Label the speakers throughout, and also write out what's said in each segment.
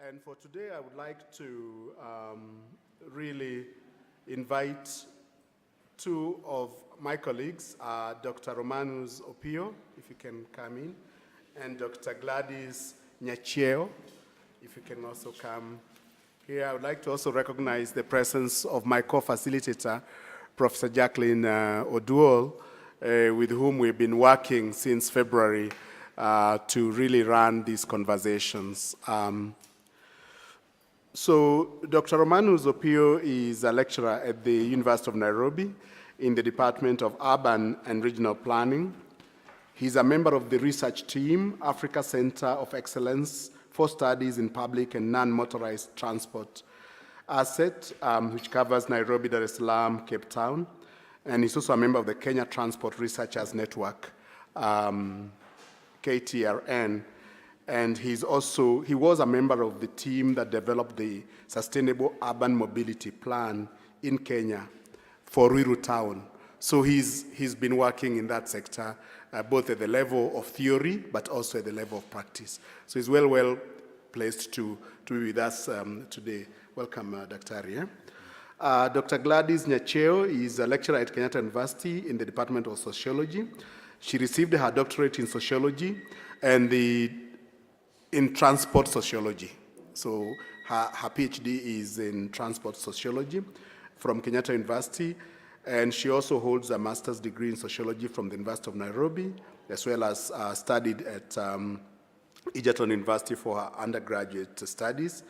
Speaker 1: And for today, I would like to really invite two of my colleagues, Dr. Romanus Opiyo, if you can come in, and Dr. Gladys Nyachieo, if you can also come here. I would like to also recognize the presence of my co-facilitator, Professor Jacqueline Oduol, with whom we've been working since February to really run these conversations. So Dr. Romanus Opiyo is a lecturer at the University of Nairobi in the Department of Urban and Regional Planning. He's a member of the research team, Africa Center of Excellence for Studies in Public and Non-Motorized Transport Asset, which covers Nairobi, Dar es Salaam, Cape Town. And he's also a member of the Kenya Transport Researchers Network, KTRN. And he was a member of the team that developed the Sustainable Urban Mobility Plan in Kenya for Ruiru Town. So he's been working in that sector, both at the level of theory, but also at the level of practice. So he's well placed to be with us today. Welcome, Dr. Ari. Dr. Gladys Nyachieo is a lecturer at Kenyatta University in the Department of Sociology. She received her doctorate in sociology and in transport sociology. So her PhD is in transport sociology from Kenyatta University, and she also holds a master's degree in sociology from the University of Nairobi, as well as studied at Egerton University for her undergraduate studies.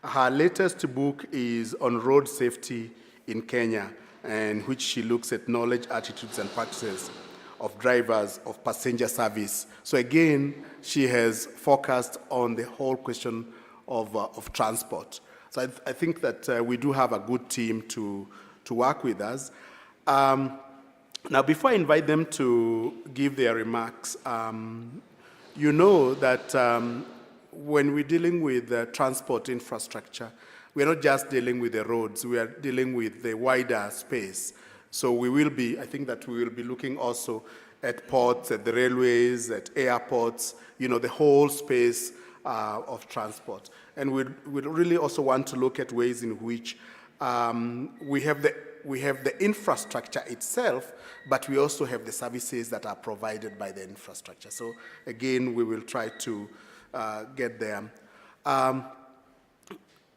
Speaker 1: Her latest book is on road safety in Kenya, in which she looks at knowledge, attitudes, and practices of drivers of passenger service. So again, she has focused on the whole question of transport. So I think that we do have a good team to work with us. Now, before I invite them to give their remarks, you know that when we're dealing with transport infrastructure, we're not just dealing with the roads, we are dealing with the wider space. So I think that we will be looking also at ports, at the railways, at airports, the whole space of transport. And we'd really also want to look at ways in which we have the infrastructure itself, but we also have the services that are provided by the infrastructure. So again, we will try to get there.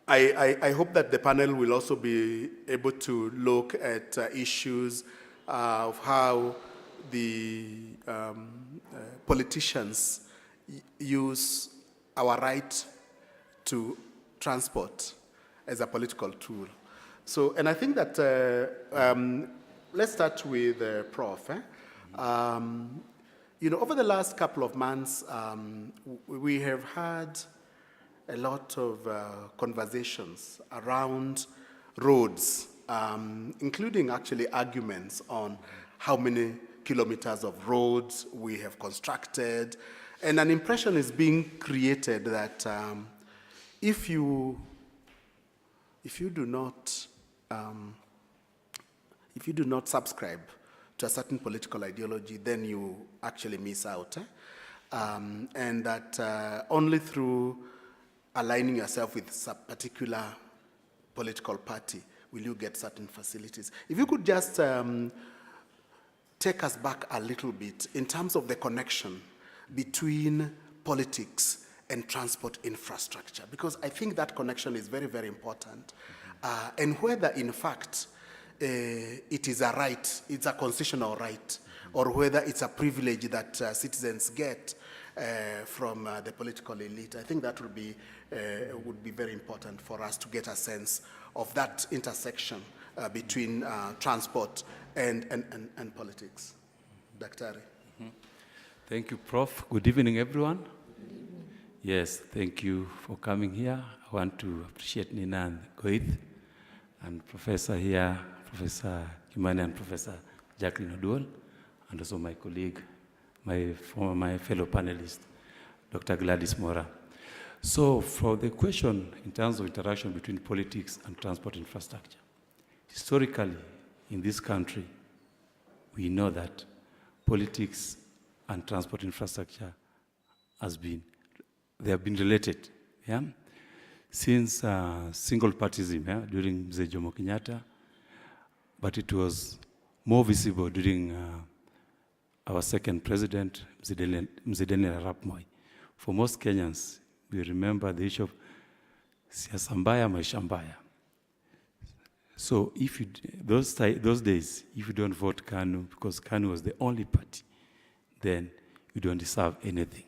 Speaker 1: I hope that the panel will also be able to look at issues of how the politicians use our right to transport as a political tool. So, and I think that, let's start with Prof. Over the last couple of months, we have had a lot of conversations around roads, including actually arguments on how many kilometers of roads we have constructed. And an impression is being created that if you do not subscribe to a certain political ideology, then you actually miss out. And that only through aligning yourself with a particular political party will you get certain facilities. If you could just take us back a little bit in terms of the connection between politics and transport infrastructure, because I think that connection is very, very important. And whether, in fact, it is a right, it's a constitutional right, or whether it's a privilege that citizens get from the political elite. I think that would be very important for us to get a sense of that intersection between transport and politics. Dr. Ari.
Speaker 2: Mm-hmm. Thank you, Prof. Good evening, everyone. Good evening. Yes, thank you for coming here. I want to appreciate Nina and Goethe and Professor here, Professor Kimani and Professor Jacqueline Oduol, and also my colleague, my fellow panelist, Dr. Gladys Mora. So for the question in terms of interaction between politics and transport infrastructure, historically in this country, we know that politics and transport infrastructure they have been related. Yeah? since single partyism during Mzee Jomo Kenyatta, but it was more visible during our second president, Mzee Daniel Arap Moi. For most Kenyans, we remember the issue of siasa mbaya, maisha mbaya. So if you, those days, if you don't vote KANU, because KANU was the only party, then you don't deserve anything,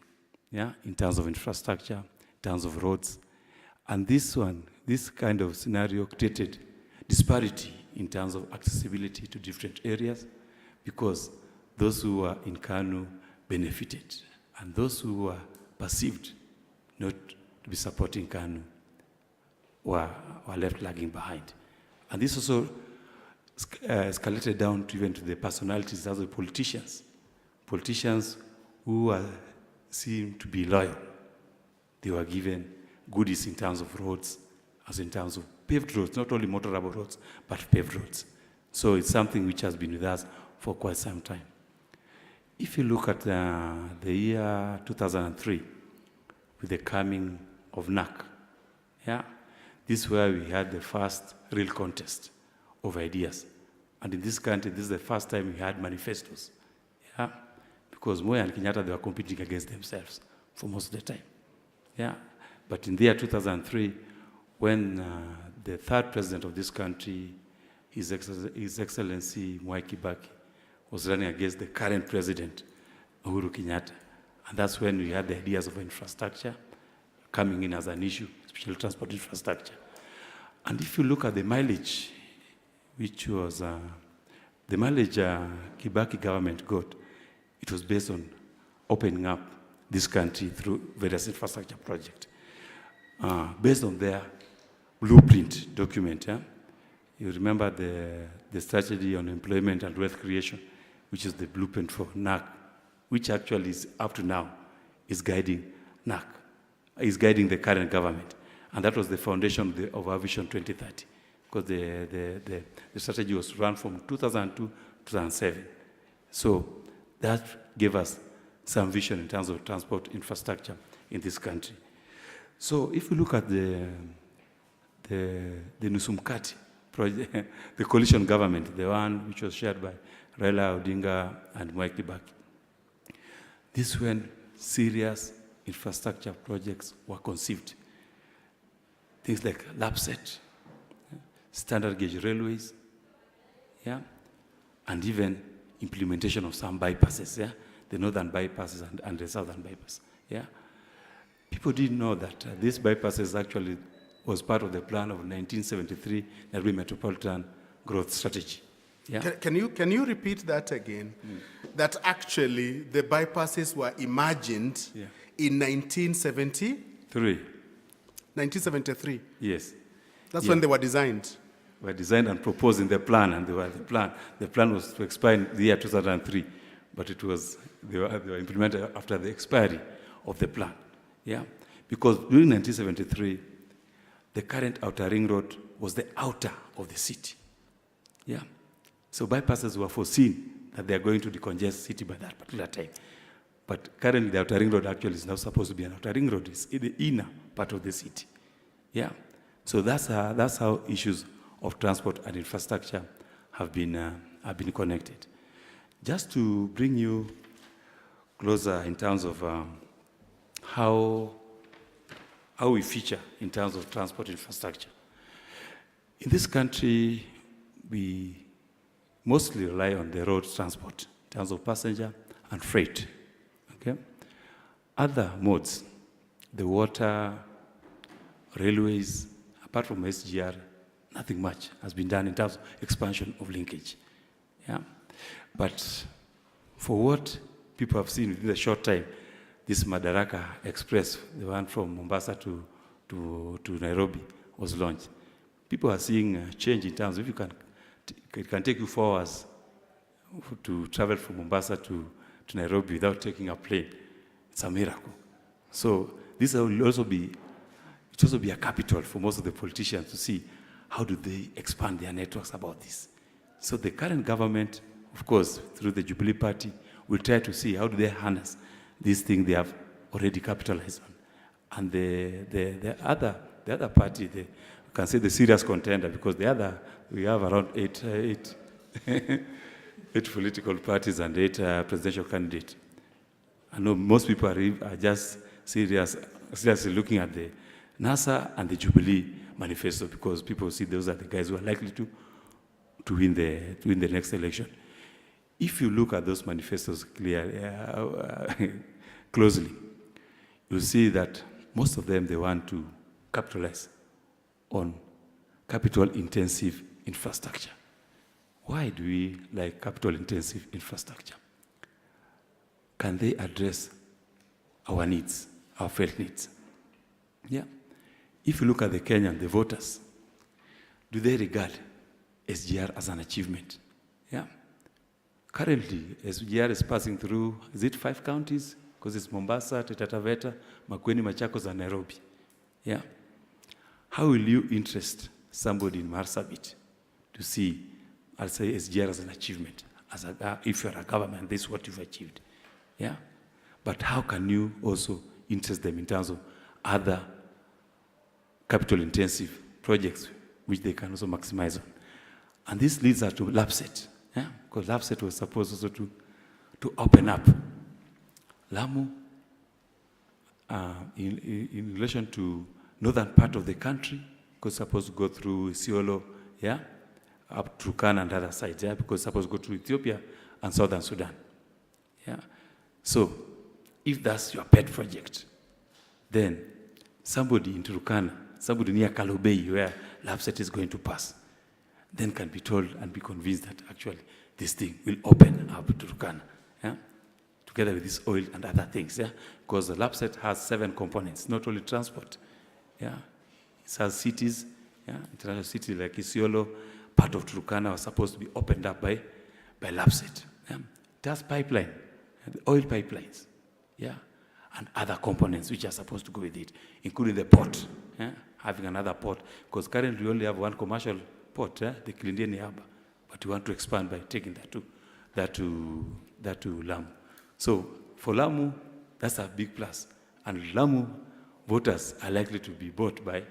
Speaker 2: in terms of infrastructure, in terms of roads. And this kind of scenario created disparity in terms of accessibility to different areas, because those who were in KANU benefited, and those who were perceived not to be supporting KANU were left lagging behind. And this also escalated down to even to the personalities of the politicians. Politicians who were seen to be loyal. They were given goodies in terms of roads, as in terms of paved roads, not only motorable roads, but paved roads. So it's something which has been with us for quite some time. If you look at the year 2003, with the coming of NAC, this is where we had the first real contest of ideas. And in this country, this is the first time we had manifestos. Because Moi and Kenyatta, they were competing against themselves for most of the time. But in the year 2003, when the third president of this country, His Excellency Mwai Kibaki, was running against the current president, Uhuru Kenyatta. And that's when we had the ideas of infrastructure coming in as an issue, especially transport infrastructure. And if you look at the mileage, which was the mileage Kibaki government got, it was based on opening up this country through various infrastructure projects. Based on their blueprint document, you remember the strategy on employment and wealth creation, which is the blueprint for NAC, which actually is up to now is guiding NAC, is guiding the current government. And that was the foundation of our Vision 2030, because the strategy was run from 2002 to 2007. So that gave us some vision in terms of transport infrastructure in this country. So if you look at the Nusumkati project, the coalition government, the one which was shared by Raila Odinga and Mwai Kibaki, this is when serious infrastructure projects were conceived. Things like LAPSET, standard gauge railways, and even implementation of some bypasses, the northern bypasses and the southern bypass. People didn't know that these bypasses actually was part of the plan of 1973 Nairobi Metropolitan Growth Strategy.
Speaker 1: Can you repeat that again? That actually the bypasses were imagined in 1973? 1973?
Speaker 2: Yes.
Speaker 1: That's when they were designed?
Speaker 2: Were designed and proposed in the plan, and the plan was to expire in the year 2003, but they were implemented after the expiry of the plan. Because during 1973, the current outer ring road was the outer of the city. So bypasses were foreseen that they are going to decongest the city by that particular time. But currently, the outer ring road actually is not supposed to be an outer ring road. It's in the inner part of the city. So that's how issues of transport and infrastructure have been connected. Just to bring you closer in terms of how we feature in terms of transport infrastructure. In this country, we mostly rely on the road transport in terms of passenger and freight. Other modes, the water, railways, apart from SGR, nothing much has been done in terms of expansion of linkage. But for what people have seen within a short time, this Madaraka Express, the one from Mombasa to Nairobi, was launched. People are seeing a change in terms of it can take you 4 hours to travel from Mombasa to Nairobi without taking a plane. It's a miracle. So this will also be a capital for most of the politicians to see how do they expand their networks about this. So the current government, of course, through the Jubilee Party, will try to see how do they harness this thing they have already capitalized on. And the other party, you can say the serious contender, because we have around eight political parties and 8 presidential candidates. I know most people are just seriously looking at the NASA and the Jubilee Manifesto, because people see those are the guys who are likely to win the next election. If you look at those manifestos closely, you'll see that most of them, they want to capitalize on capital-intensive infrastructure. Why do we like capital-intensive infrastructure? Can they address our needs, our felt needs? Yeah. If you look at the voters, do they regard SGR as an achievement? Yeah. Currently, SGR is passing through, is it 5 counties? Because it's Mombasa, Taita Taveta, Makueni, Machakos, and Nairobi. Yeah. How will you interest somebody in Marsabit to see, I'll say, SGR as an achievement? If you're a government, this is what you've achieved. Yeah. But how can you also interest them in terms of other capital-intensive projects which they can also maximize on? And this leads us to LAPSSET. Yeah? Because LAPSSET was supposed also to open up Lamu in relation to northern part of the country, because it's supposed to go through Isiolo, yeah, up to Turkana and other sides, yeah, because it's supposed to go through Ethiopia and southern Sudan. Yeah. So if that's your pet project, then somebody in Turkana, somebody near Kalobei, where LAPSSET is going to pass, then can be told and be convinced that actually this thing will open up to Turkana, yeah? Together with this oil and other things, yeah? Because the LAPSSET has 7 components, not only transport, yeah? It has cities, yeah? International cities like Isiolo, part of Turkana was supposed to be opened up by LAPSSET. Yeah? It has pipeline, the oil pipelines, yeah? And other components which are supposed to go with it, including the port, yeah? Having another port, because currently we only have 1 commercial port, yeah? The Kilindini Harbour, but we want to expand by taking that to Lamu. So for Lamu, that's a big plus. And Lamu voters are likely to be bought by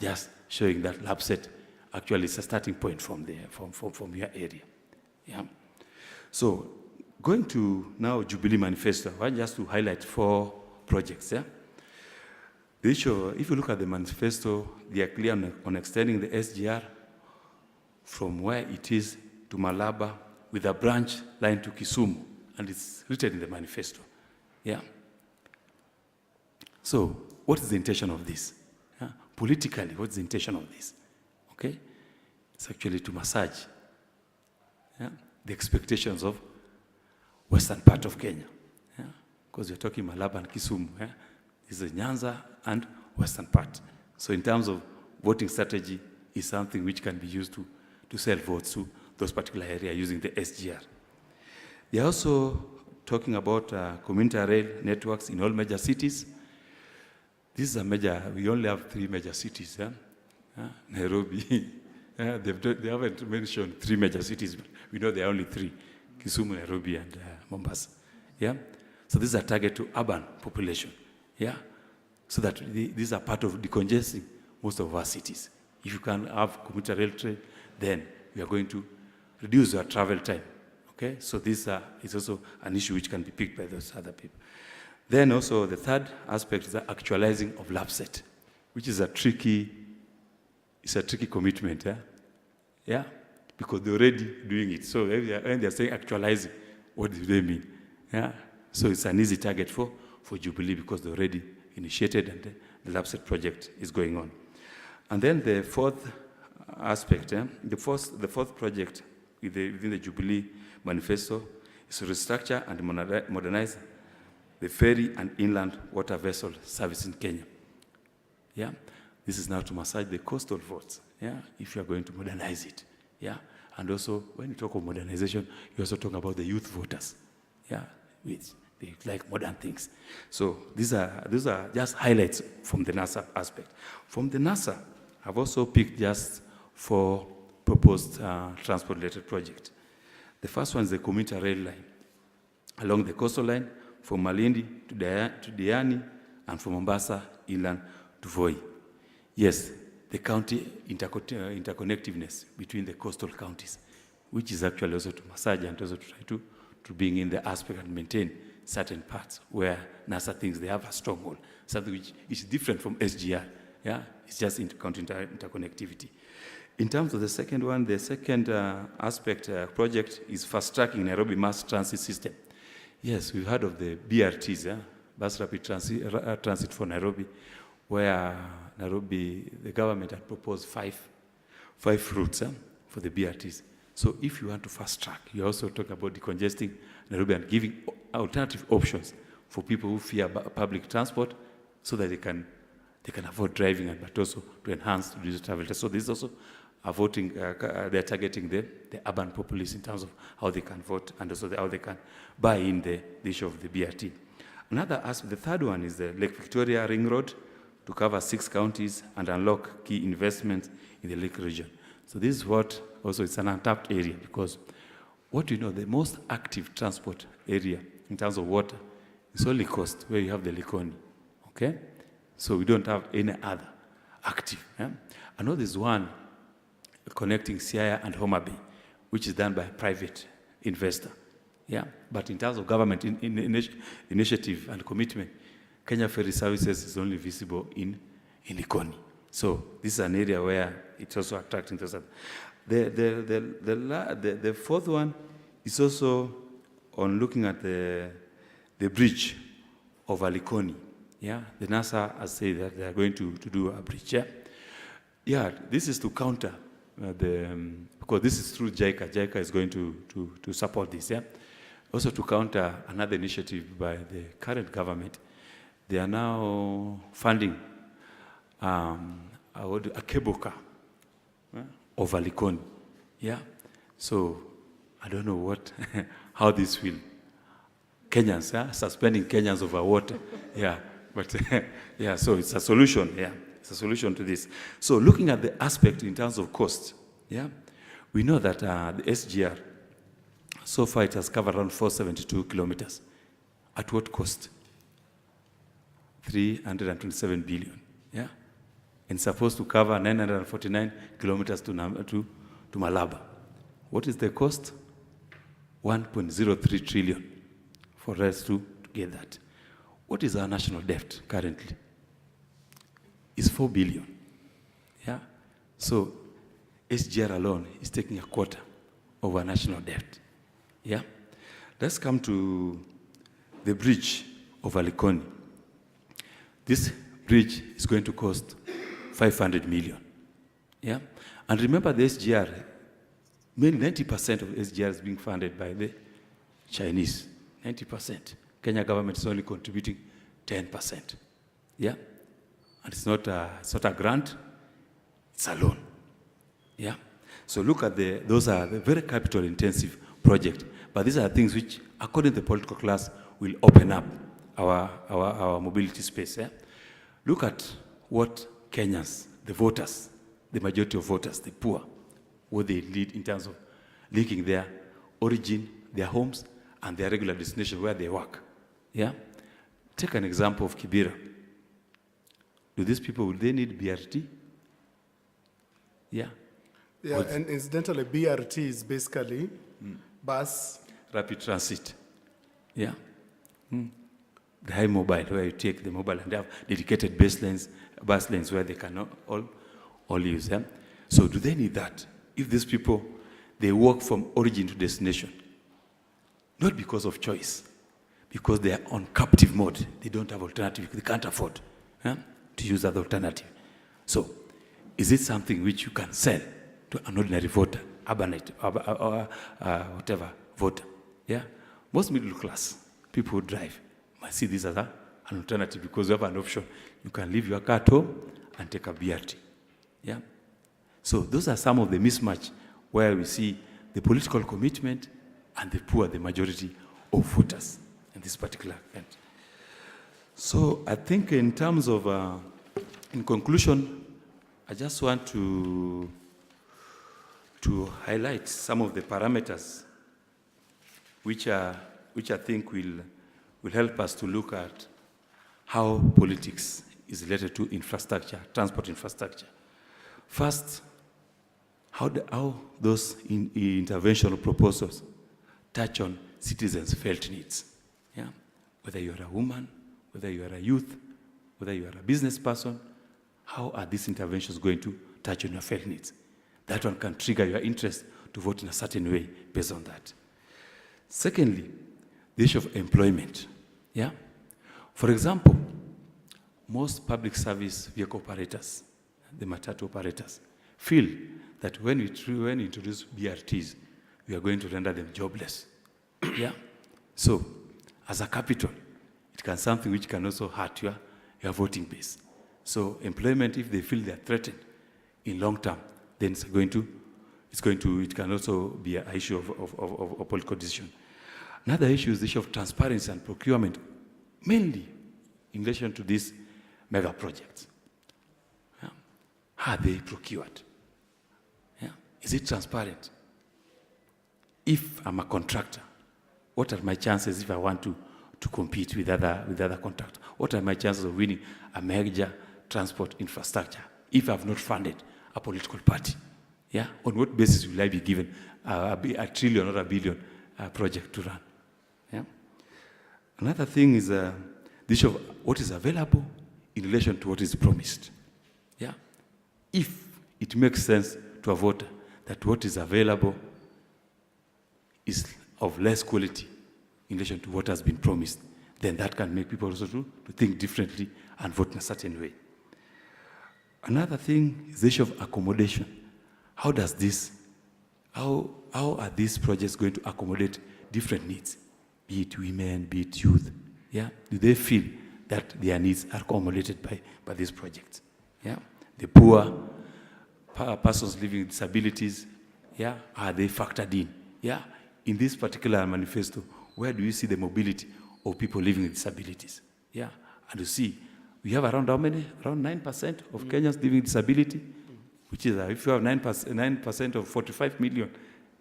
Speaker 2: just showing that LAPSSET actually is a starting point from there, from your area. Yeah. So going to now Jubilee Manifesto, I want just to highlight 4 projects. Yeah. The issue, if you look at the manifesto, they are clear on extending the SGR from where it is to Malaba with a branch line to Kisumu, and it's written in the manifesto. Yeah. So, what is the intention of this? Yeah. Politically, what's the intention of this? Okay? It's actually to massage, yeah, the expectations of western part of Kenya. Yeah? Because we're talking Malaba and Kisumu. Yeah? This is Nyanza and western part. So in terms of voting strategy, is something which can be used to sell votes to those particular areas using the SGR. They're also talking about community rail networks in all major cities. This is a major, we only have 3 major cities. Yeah? Nairobi, they haven't mentioned 3 major cities, but we know there are only 3, Kisumu, Nairobi, and Mombasa. Yeah? So this is a target to urban population. Yeah? So that these are part of decongesting most of our cities. If you can have commuter rail train, then we are going to reduce your travel time. Okay? So this is also an issue which can be picked by those other people. Then also the third aspect is the actualizing of LAPSSET, which is a tricky commitment. Yeah? Yeah? Because they're already doing it. So when they're saying actualizing, what do they mean? Yeah? So it's an easy target for Jubilee because they already initiated and the LAPSSET project is going on. And then the fourth aspect, the fourth project within the Jubilee Manifesto is to restructure and modernize the ferry and inland water vessel service in Kenya. Yeah, this is now to massage the coastal votes. Yeah, if you are going to modernize it. Yeah, and also when you talk of modernization, you also talk about the youth voters. Yeah, which they like modern things. So these are just highlights from the NASA aspect. From the NASA, I've also picked just 4 proposed transport-related projects. The first one is the commuter rail line along the coastal line from Malindi to Diani and from Mombasa inland to Voi. Yes, the county interconnectiveness between the coastal counties, which is actually also to massage and also to try to bring in the aspect and maintain certain parts where NASA thinks they have a stronghold, something which is different from SGR. Yeah, it's just interconnectivity. In terms of the second one, the second aspect project is fast-tracking Nairobi mass transit system. Yes, we've heard of the BRTs, bus rapid transit for Nairobi, where Nairobi, the government had proposed five routes for the BRTs. So if you want to fast-track, you also talk about decongesting Nairobi and giving alternative options for people who fear public transport so that they can avoid driving, and but also to enhance the digital travel. So this is also they're targeting the urban populace in terms of how they can vote and also how they can buy in the issue of the BRT. Another aspect, the third one is the Lake Victoria Ring Road to cover 6 counties and unlock key investments in the Lake region. So this is what also it's an untapped area, because what you know, the most active transport area in terms of water is only Coast, where you have the Likoni, okay? So we don't have any other active. Yeah? I know there's one connecting Siaya and Homa Bay, which is done by a private investor. Yeah, but in terms of government initiative and commitment, Kenya Ferry Services is only visible in Likoni. So this is an area where it's also attracting those. The fourth one is also on looking at the bridge over Likoni. Yeah, the NASA has said that they are going to do a bridge. Yeah, yeah, this is to counter because this is through JICA. JICA is going to support this. Yeah. Also to counter another initiative by the current government, they are now funding a cable car over Likoni. Yeah, so I don't know how this will Kenyans suspending Kenyans over water. Yeah, but yeah, so it's a solution. Yeah, it's a solution to this. So looking at the aspect in terms of cost, yeah, we know that the SGR. So far, it has covered around 472 kilometers. At what cost? 327 billion. Yeah, and supposed to cover 949 kilometers to Malaba. What is the cost? 1.03 trillion for us to get that. What is our national debt currently? It's 4 billion. Yeah, so SGR alone is taking a quarter of our national debt. Yeah, let's come to the bridge over Likoni. This bridge is going to cost 500 million. Yeah, and remember the SGR, mainly 90% of SGR is being funded by the Chinese. 90%. Kenya government is only contributing 10%. Yeah, and it's not a grant; it's a loan. Yeah, so look at those are the very capital-intensive project. But these are things which, according to the political class, will open up our mobility space. Yeah? Look at what Kenyans, the voters, the majority of voters, the poor, what they lead in terms of linking their origin, their homes, and their regular destination where they work. Yeah? Take an example of Kibera. Do these people, will they need BRT? Yeah.
Speaker 1: Yeah, and incidentally, BRT is basically bus
Speaker 2: rapid transit. Yeah. The high mobile, where you take the mobile and they have dedicated bus lanes where they can all use them. So do they need that? If these people, they walk from origin to destination, not because of choice, because they are on captive mode, they don't have alternative, they can't afford to use that alternative. So is it something which you can sell to an ordinary voter, urbanite, or whatever voter? Yeah, most middle class people who drive might see this as an alternative because you have an option. You can leave your car at home and take a BRT. Yeah, so those are some of the mismatch where we see the political commitment and the poor, the majority of voters in this particular event. So I think in terms of, in conclusion, I just want to highlight some of the parameters which I think will help us to look at how politics is related to infrastructure, transport infrastructure. First, how those interventional proposals touch on citizens' felt needs. Yeah? Whether you are a woman, whether you are a youth, whether you are a business person, how are these interventions going to touch on your felt needs? That one can trigger your interest to vote in a certain way based on that. Secondly, the issue of employment. Yeah? For example, most public service vehicle operators, the matatu operators, feel that when we introduce BRTs, we are going to render them jobless. Yeah? So, as a capital, it can something which can also hurt your voting base. So, employment, if they feel they are threatened in long term, then it can also be an issue of political decision. Another issue is the issue of transparency and procurement, mainly in relation to these mega projects. Yeah? How are they procured? Yeah? Is it transparent? If I'm a contractor, what are my chances if I want to compete with other contractors? What are my chances of winning a major transport infrastructure if I've not funded a political party? Yeah? On what basis will I be given a trillion or a billion project to run? Yeah? Another thing is the issue of what is available in relation to what is promised. Yeah? If it makes sense to a voter that what is available is of less quality in relation to what has been promised, then that can make people also to think differently and vote in a certain way. Another thing is the issue of accommodation. How are these projects going to accommodate different needs? Be it women, be it youth. Yeah? Do they feel that their needs are accommodated by these projects? Yeah? The poor, persons living with disabilities, yeah? Are they factored in? Yeah? In this particular manifesto, where do you see the mobility of people living with disabilities? Yeah? And you see, we have around how many? Around 9% of Kenyans living with disability, which is, if you have 9% of 45 million,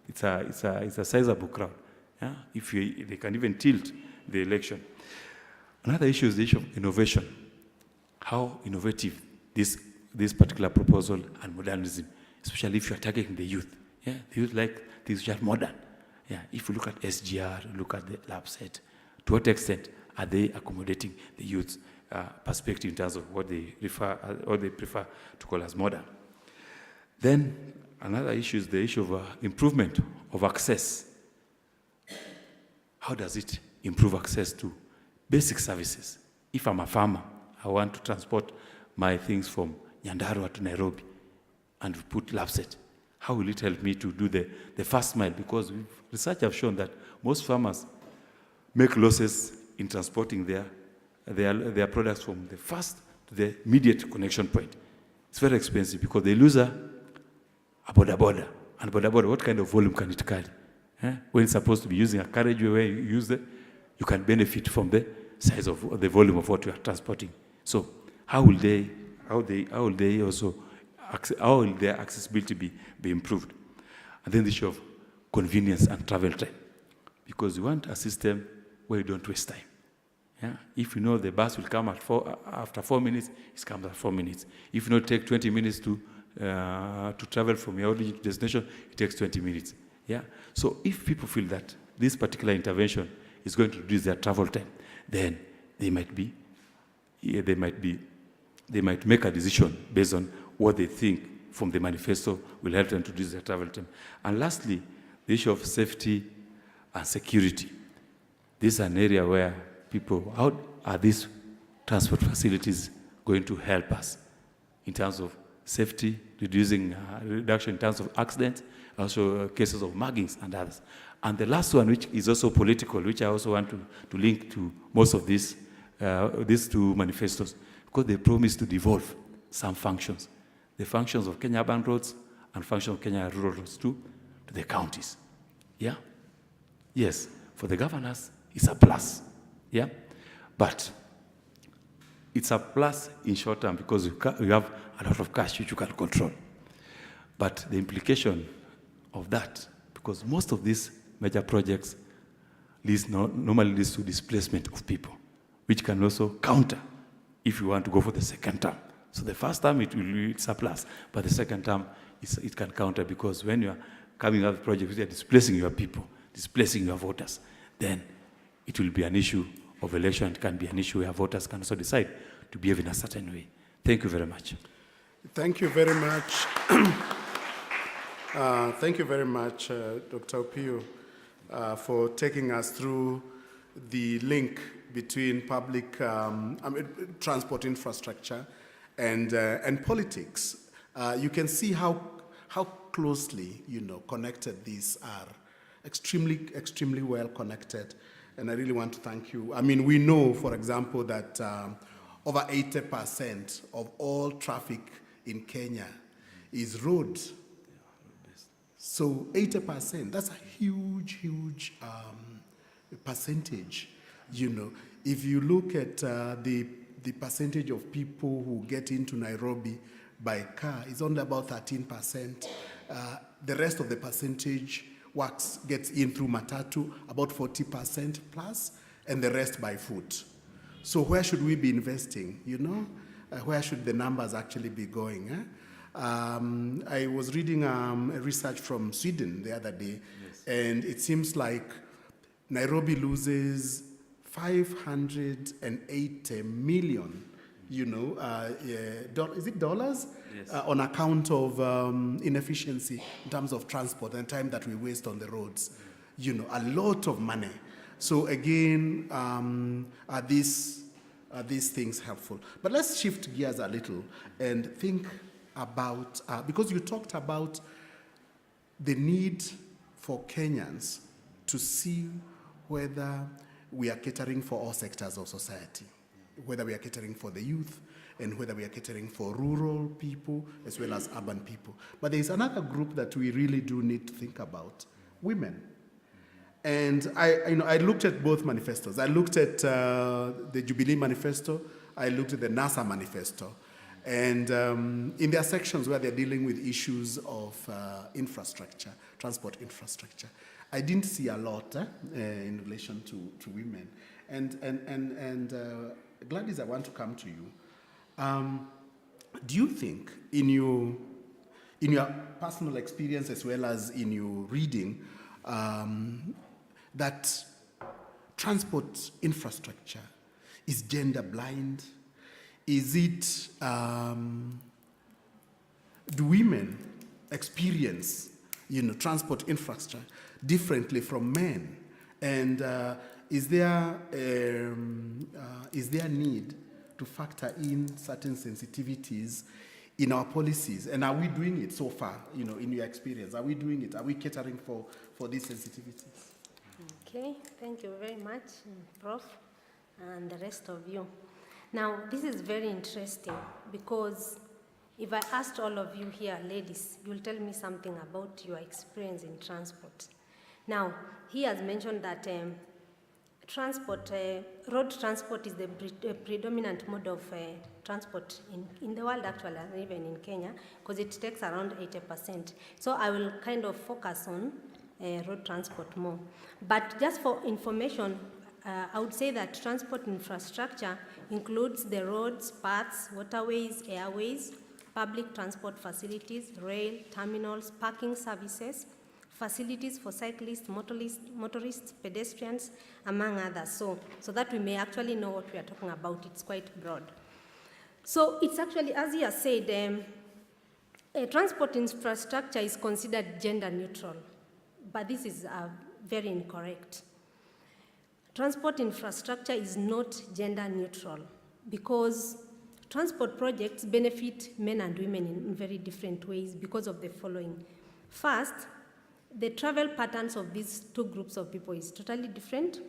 Speaker 2: it's a sizable crowd. Yeah? They can even tilt the election. Another issue is the issue of innovation. How innovative this particular proposal and modernism, especially if you are targeting the youth. Yeah? The youth like things which are modern. Yeah? If you look at SGR, look at the lab set, to what extent are they accommodating the youth's perspective in terms of what they prefer to call as modern? Then another issue is the issue of improvement of access. How does it improve access to basic services? If I'm a farmer, I want to transport my things from Nyandarua to Nairobi and put lapset. How will it help me to do the first mile? Because research have shown that most farmers make losses in transporting their products from the first to the immediate connection point. It's very expensive because they lose a boda. And boda, what kind of volume can it carry? When it's supposed to be using a carriageway where you can benefit from the size of the volume of what you are transporting. So how will their accessibility be improved? And then the issue of convenience and travel time. Because you want a system where you don't waste time. Yeah? If you know the bus will come after 4 minutes, it comes after 4 minutes. If you know take 20 minutes to travel from your origin to destination, it takes 20 minutes. Yeah? So if people feel that this particular intervention is going to reduce their travel time, then they might make a decision based on what they think from the manifesto will help them to reduce their travel time. And lastly, the issue of safety and security. This is an area where how are these transport facilities going to help us in terms of safety, reduction in terms of accidents, also cases of muggings and others. And the last one, which is also political, which I also want to link to most of these two manifestos, because they promise to devolve some functions, the functions of Kenya urban roads and functions of Kenya rural roads to the counties. Yeah? Yes, for the governors, it's a plus. Yeah? But it's a plus in short term because you have a lot of cash which you can control. But the of that, because most of these major projects normally leads to displacement of people, which can also counter if you want to go for the second term. So the first term, it will be surplus, but the second term, it can counter, because when you are coming up with projects, you are displacing your people, displacing your voters, then it will be an issue of election. It can be an issue where voters can also decide to behave in a certain way. Thank you very much.
Speaker 1: Thank you very much. Thank you very much, Dr. Opiyo, for taking us through the link between public transport infrastructure and politics. You can see how closely, connected these are. Extremely well connected. And I really want to thank you. I mean, we know, for example, that over 80% of all traffic in Kenya is road. So 80%, that's a huge percentage. If you look at the percentage of people who get into Nairobi by car, it's only about 13%. The rest of the percentage gets in through matatu, about 40% plus, and the rest by foot. So where should we be investing, Where should the numbers actually be going? I was reading a research from Sweden the other day, yes. And it seems like Nairobi loses 580 million, is it dollars? Yes. On account of inefficiency in terms of transport and time that we waste on the roads. A lot of money. So again, are these things helpful? But let's shift gears a little and think about, because you talked about the need for Kenyans to see whether we are catering for all sectors of society, whether we are catering for the youth, and whether we are catering for rural people as well as urban people. But there is another group that we really do need to think about: women. And I looked at both manifestos. I looked at the Jubilee Manifesto. I looked at the NASA Manifesto. And in their sections where they're dealing with issues of infrastructure, transport infrastructure, I didn't see a lot in relation to women. And Gladys, I want to come to you. Do you think, in your personal experience as well as in your reading, that transport infrastructure is gender blind? Is it, do women experience, transport infrastructure differently from men? And is there need to factor in certain sensitivities in our policies? And are we doing it so far, in your experience? Are we doing it? Are we catering for these sensitivities?
Speaker 3: Okay, thank you very much, Prof, and the rest of you. Now, this is very interesting, because if I asked all of you here, ladies, you'll tell me something about your experience in transport. Now, he has mentioned that road transport is the predominant mode of transport in the world, actually, and even in Kenya, because it takes around 80%. So I will kind of focus on road transport more. But just for information, I would say that transport infrastructure includes the roads, paths, waterways, airways, public transport facilities, rail, terminals, parking services, facilities for cyclists, motorists, pedestrians, among others. So that we may actually know what we are talking about. It's quite broad. So it's actually, as you have said, transport infrastructure is considered gender neutral, but this is very incorrect. Transport infrastructure is not gender neutral, because transport projects benefit men and women in very different ways because of the following. First, the travel patterns of these two groups of people is totally different.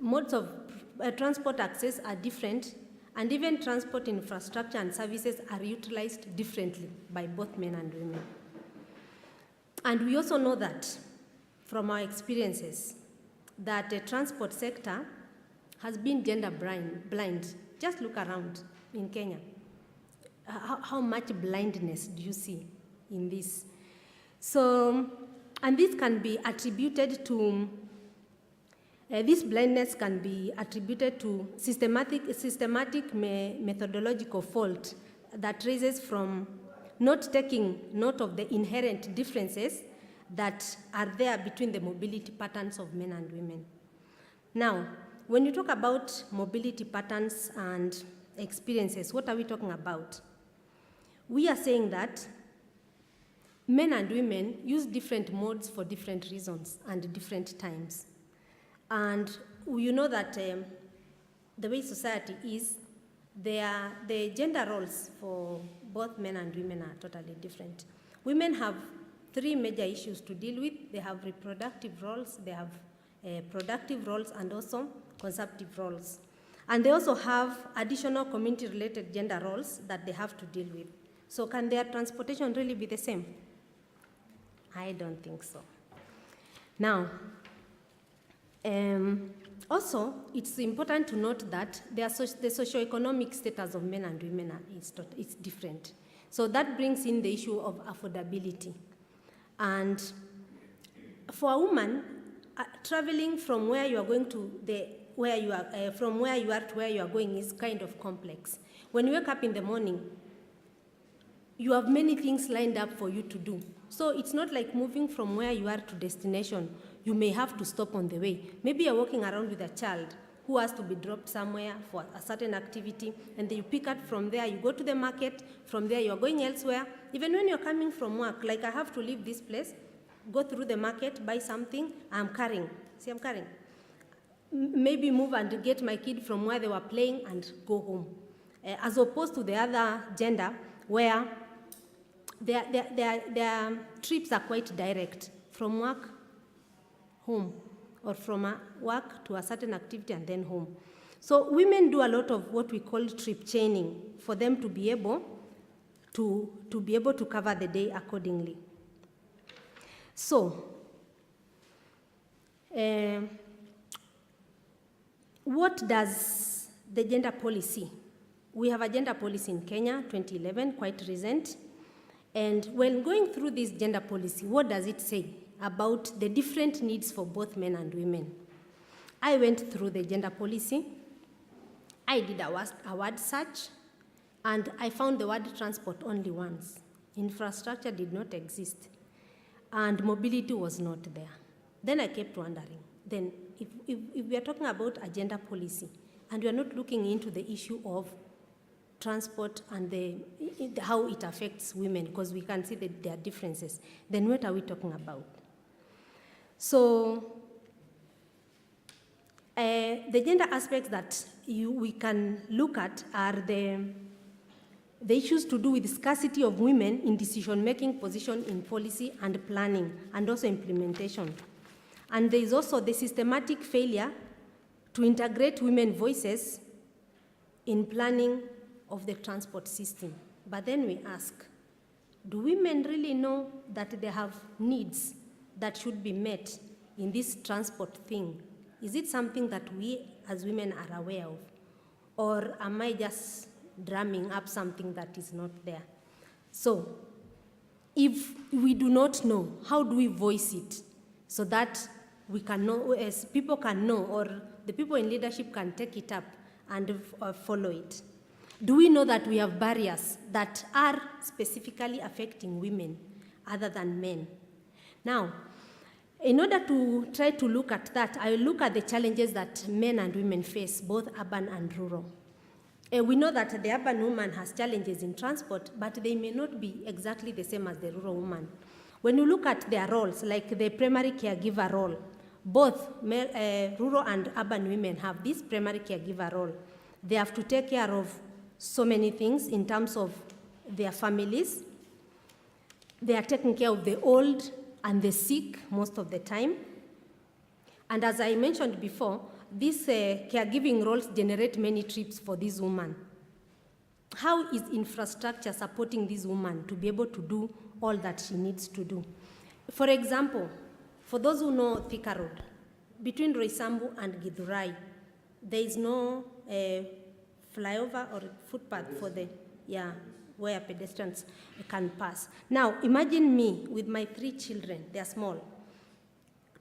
Speaker 3: Modes of transport access are different, and even transport infrastructure and services are utilized differently by both men and women. And we also know that from our experiences that the transport sector has been gender blind. Just look around in Kenya. How much blindness do you see in this? So, and this can be attributed to This blindness can be attributed to systematic methodological fault that raises from not taking note of the inherent differences that are there between the mobility patterns of men and women. Now, when you talk about mobility patterns and experiences, what are we talking about? We are saying that men and women use different modes for different reasons and different times. And you know that the way society is, the gender roles for both men and women are totally different. Women have 3 major issues to deal with. They have reproductive roles, they have productive roles, and also consumptive roles. And they also have additional community-related gender roles that they have to deal with. So can their transportation really be the same? I don't think so. Now, also, it's important to note that the socioeconomic status of men and women is different. So that brings in the issue of affordability. And for a woman, traveling from where you are going to from where you are to where you are going is kind of complex. When you wake up in the morning, you have many things lined up for you to do. So it's not like moving from where you are to destination. You may have to stop on the way. Maybe you're walking around with a child who has to be dropped somewhere for a certain activity, and then you pick up from there, you go to the market, from there you're going elsewhere. Even when you're coming from work, like I have to leave this place, go through the market, buy something, I'm carrying. See, I'm carrying. Maybe move and get my kid from where they were playing and go home. As opposed to the other gender, where their trips are quite direct, from work, home, or from work to a certain activity and then home. So women do a lot of what we call trip chaining for them to be able to cover the day accordingly. So, what does the gender policy? We have a gender policy in Kenya, 2011, quite recent. And when going through this gender policy, what does it say about the different needs for both men and women? I went through the gender policy. I did a word search, and I found the word transport only once. Infrastructure did not exist, and mobility was not there. Then I kept wondering, then if we are talking about a gender policy, and we are not looking into the issue of transport and how it affects women, because we can see that there are differences, then what are we talking about? So the gender aspects that we can look at are the issues to do with scarcity of women in decision-making position in policy and planning, and also implementation. And there is also the systematic failure to integrate women's voices in planning of the transport system. But then we ask, do women really know that they have needs that should be met in this transport thing? Is it something that we as women are aware of? Or am I just drumming up something that is not there? So, if we do not know, how do we voice it so that we can know, as people can know, or the people in leadership can take it up and follow it? Do we know that we have barriers that are specifically affecting women other than men? Now, in order to try to look at that, I will look at the challenges that men and women face, both urban and rural. We know that the urban woman has challenges in transport, but they may not be exactly the same as the rural woman. When you look at their roles, like the primary caregiver role, both rural and urban women have this primary caregiver role. They have to take care of so many things in terms of their families. They are taking care of the old and the sick most of the time. And as I mentioned before, these caregiving roles generate many trips for this woman. How is infrastructure supporting this woman to be able to do all that she needs to do? For example, for those who know Thika Road, between Roysambu and Githurai, there is no flyover or footpath for where pedestrians can pass. Now, imagine me with my 3 children, they are small,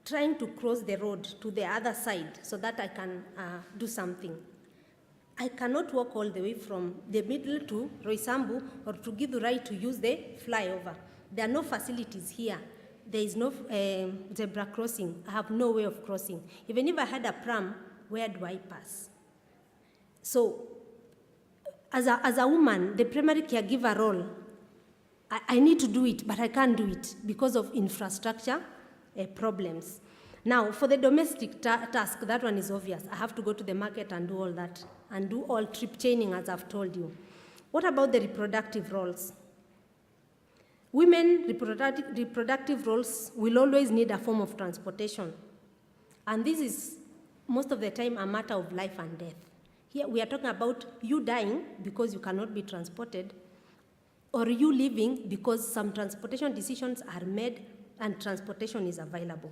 Speaker 3: trying to cross the road to the other side so that I can do something. I cannot walk all the way from the middle to Roysambu or to Githurai to use the flyover. There are no facilities here. There is no zebra crossing. I have no way of crossing. Even if I had a pram, where do I pass? So, as a woman, the primary caregiver role, I need to do it, but I can't do it because of infrastructure problems. Now, for the domestic task, that one is obvious. I have to go to the market and do all that, and do all trip chaining, as I've told you. What about the reproductive roles? Women reproductive roles will always need a form of transportation. And this is, most of the time, a matter of life and death. Here we are talking about you dying because you cannot be transported, or you living because some transportation decisions are made and transportation is available.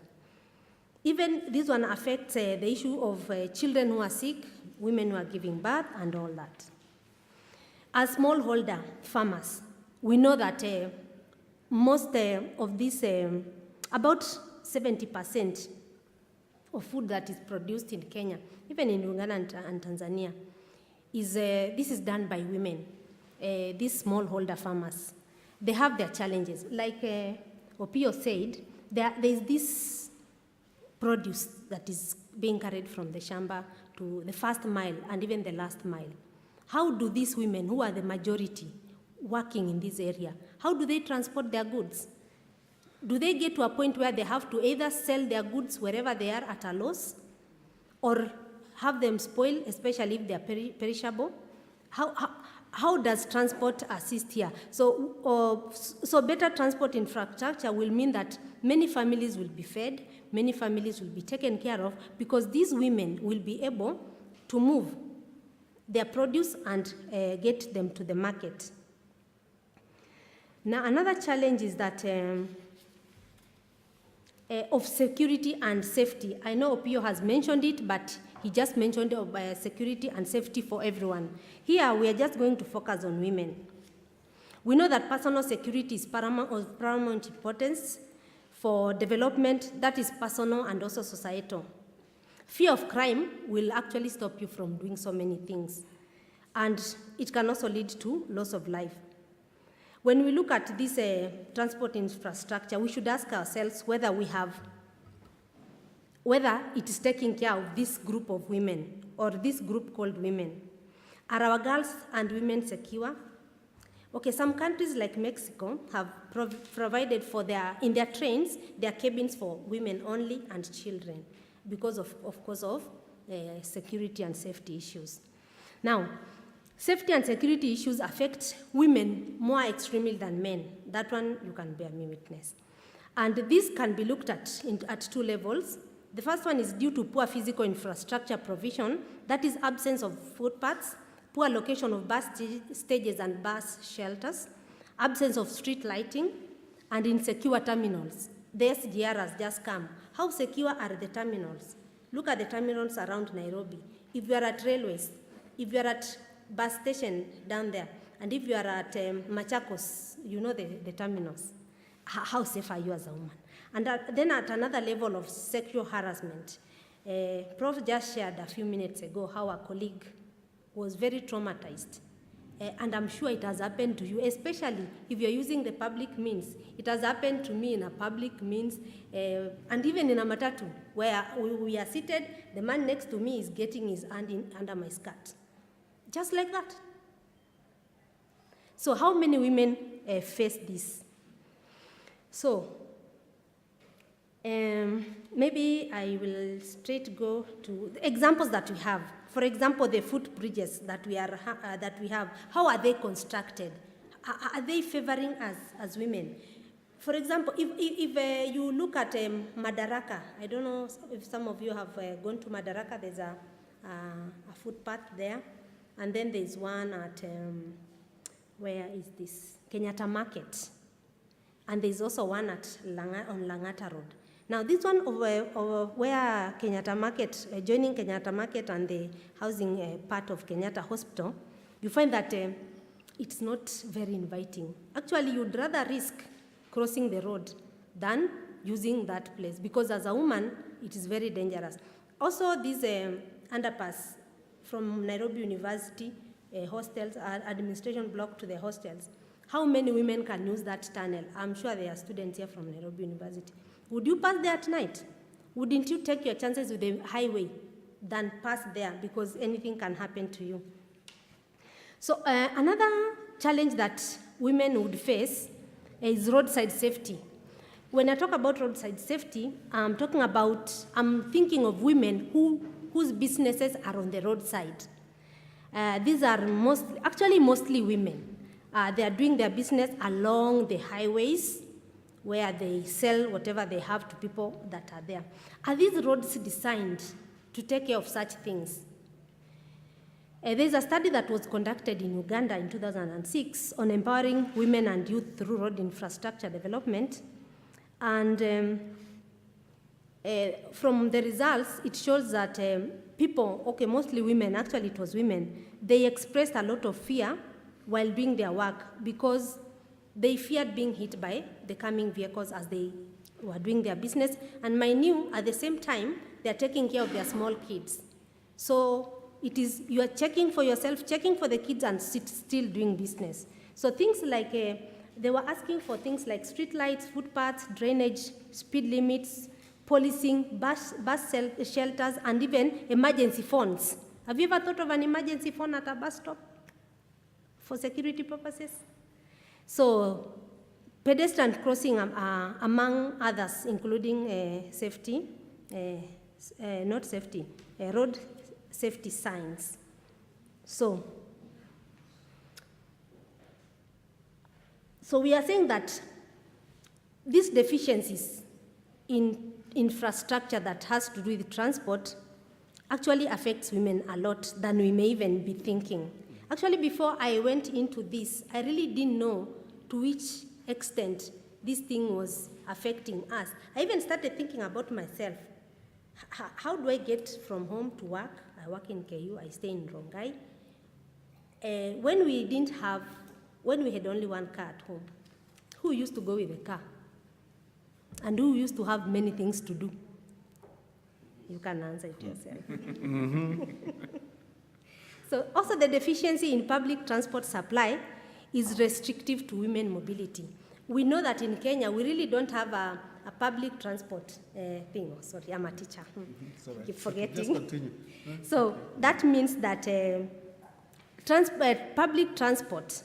Speaker 3: Even this one affects the issue of children who are sick, women who are giving birth, and all that. As smallholder farmers, we know that most of this, about 70% of food that is produced in Kenya, even in Uganda and Tanzania, this is done by women, these smallholder farmers. They have their challenges. Like Opiyo said, there is this produce that is being carried from the shamba to the first mile and even the last mile. How do these women, who are the majority working in this area, how do they transport their goods? Do they get to a point where they have to either sell their goods wherever they are at a loss, or have them spoil, especially if they are perishable? How does transport assist here? So better transport infrastructure will mean that many families will be fed, many families will be taken care of, because these women will be able to move their produce and get them to the market. Now, another challenge is that of security and safety. I know Opiyo has mentioned it, but he just mentioned security and safety for everyone. Here, we are just going to focus on women. We know that personal security is of paramount importance for development that is personal and also societal. Fear of crime will actually stop you from doing so many things, and it can also lead to loss of life. When we look at this transport infrastructure, we should ask ourselves whether it is taking care of this group of women, or this group called women. Are our girls and women secure? Okay, some countries like Mexico have provided for in their trains, their cabins for women only and children, because of course, of security and safety issues. Now, safety and security issues affect women more extremely than men. That one you can bear me witness. And this can be looked at two levels. The first one is due to poor physical infrastructure provision, that is absence of footpaths, poor location of bus stages and bus shelters, absence of street lighting, and insecure terminals. The SGR has just come. How secure are the terminals? Look at the terminals around Nairobi. If you are at railways, if you are at bus station down there, and if you are at Machakos, you know the terminals. How safe are you as a woman? And then at another level of sexual harassment, Prof just shared a few minutes ago how a colleague was very traumatized. And I'm sure it has happened to you, especially if you're using the public means. It has happened to me in a public means, and even in a matatu, where we are seated, the man next to me is getting his hand under my skirt. Just like that. So how many women face this? So maybe I will straight go to the examples that we have. For example, the footbridges that we have, how are they constructed? Are they favoring us as women? For example, if you look at Madaraka, I don't know if some of you have gone to Madaraka, there's a footpath there. And then there's one at, where is this? Kenyatta Market. And there's also one on Langata Road. Now this one where Kenyatta Market, joining Kenyatta Market and the housing part of Kenyatta Hospital, you find that it's not very inviting. Actually, you'd rather risk crossing the road than using that place, because as a woman, it is very dangerous. Also, this underpass from Nairobi University hostels, administration block to the hostels, how many women can use that tunnel? I'm sure there are students here from Nairobi University. Would you pass there at night? Wouldn't you take your chances with the highway than pass there, because anything can happen to you? So another challenge that women would face is roadside safety. When I talk about roadside safety, I'm thinking of women whose businesses are on the roadside. These are mostly women. They are doing their business along the highways where they sell whatever they have to people that are there. Are these roads designed to take care of such things? There's a study that was conducted in Uganda in 2006 on empowering women and youth through road infrastructure development. And from the results, it shows that mostly women, actually it was women, they expressed a lot of fear while doing their work because they feared being hit by the coming vehicles as they were doing their business. And mind you, at the same time, they're taking care of their small kids. So it is, you are checking for yourself, checking for the kids, and still doing business. So things like, they were asking for things like street lights, footpaths, drainage, speed limits, policing, bus shelters, and even emergency phones. Have you ever thought of an emergency phone at a bus stop for security purposes? So pedestrian crossing, among others, including road safety signs. So we are saying that these deficiencies in infrastructure that has to do with transport actually affects women a lot than we may even be thinking. Actually, before I went into this, I really didn't know to which extent this thing was affecting us. I even started thinking about myself. How do I get from home to work? I work in KU, I stay in Rongai. When we had only one car at home, who used to go with the car? And who used to have many things to do? You can answer it yourself. So also the deficiency in public transport supply is restrictive to women mobility. We know that in Kenya, we really don't have a public transport thing. Oh, sorry, I'm a teacher. I keep forgetting.
Speaker 1: Just continue.
Speaker 3: So that means that public transport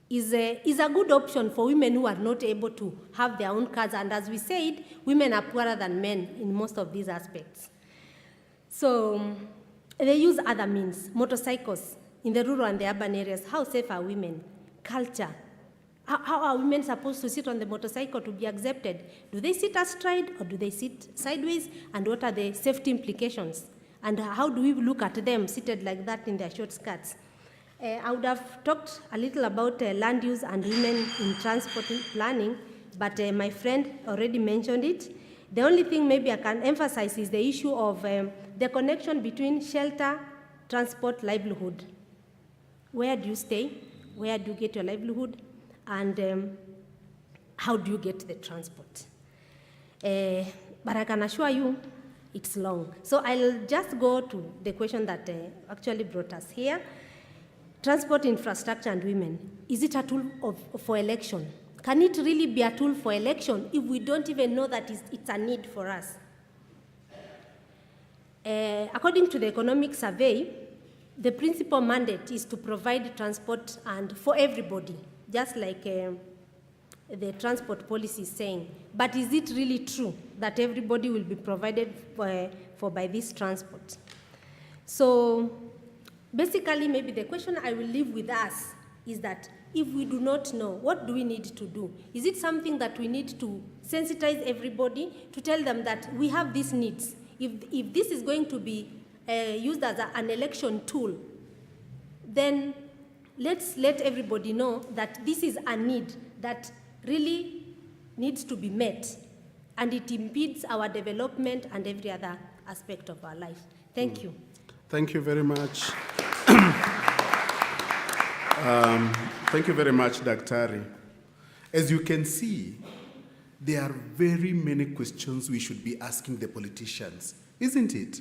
Speaker 3: is a good option for women who are not able to have their own cars. And as we said, women are poorer than men in most of these aspects. So they use other means, motorcycles in the rural and the urban areas. How safe are women? Culture. How are women supposed to sit on the motorcycle to be accepted? Do they sit astride or do they sit sideways? And what are the safety implications? And how do we look at them seated like that in their short skirts? I would have talked a little about land use and women in transport planning, but my friend already mentioned it. The only thing maybe I can emphasize is the issue of the connection between shelter, transport, livelihood. Where do you stay? Where do you get your livelihood? And how do you get the transport? But I can assure you, it's long. So I'll just go to the question that actually brought us here. Transport infrastructure and women, is it a tool for election? Can it really be a tool for election if we don't even know that it's a need for us? According to the economic survey, the principal mandate is to provide transport and for everybody, just like the transport policy is saying. But is it really true that everybody will be provided for by this transport? So basically, maybe the question I will leave with us is that if we do not know, what do we need to do? Is it something that we need to sensitize everybody to tell them that we have these needs? If this is going to be used as an election tool, then let's let everybody know that this is a need that really needs to be met, and it impedes our development and every other aspect of our life. Thank you.
Speaker 1: Thank you very much. Thank you very much, Daktari. As you can see, there are very many questions we should be asking the politicians, isn't it?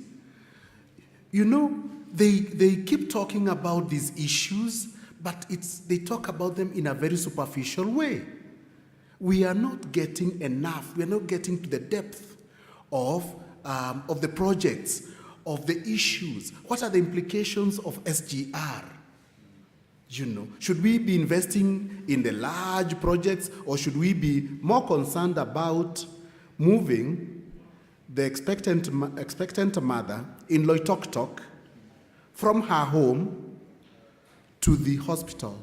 Speaker 1: You know, they keep talking about these issues, but they talk about them in a very superficial way. We are not getting enough. We are not getting to the depth of the projects, of the issues. What are the implications of SGR? You know, should we be investing in the large projects, or should we be more concerned about moving the expectant mother in Loitoktok from her home to the hospital,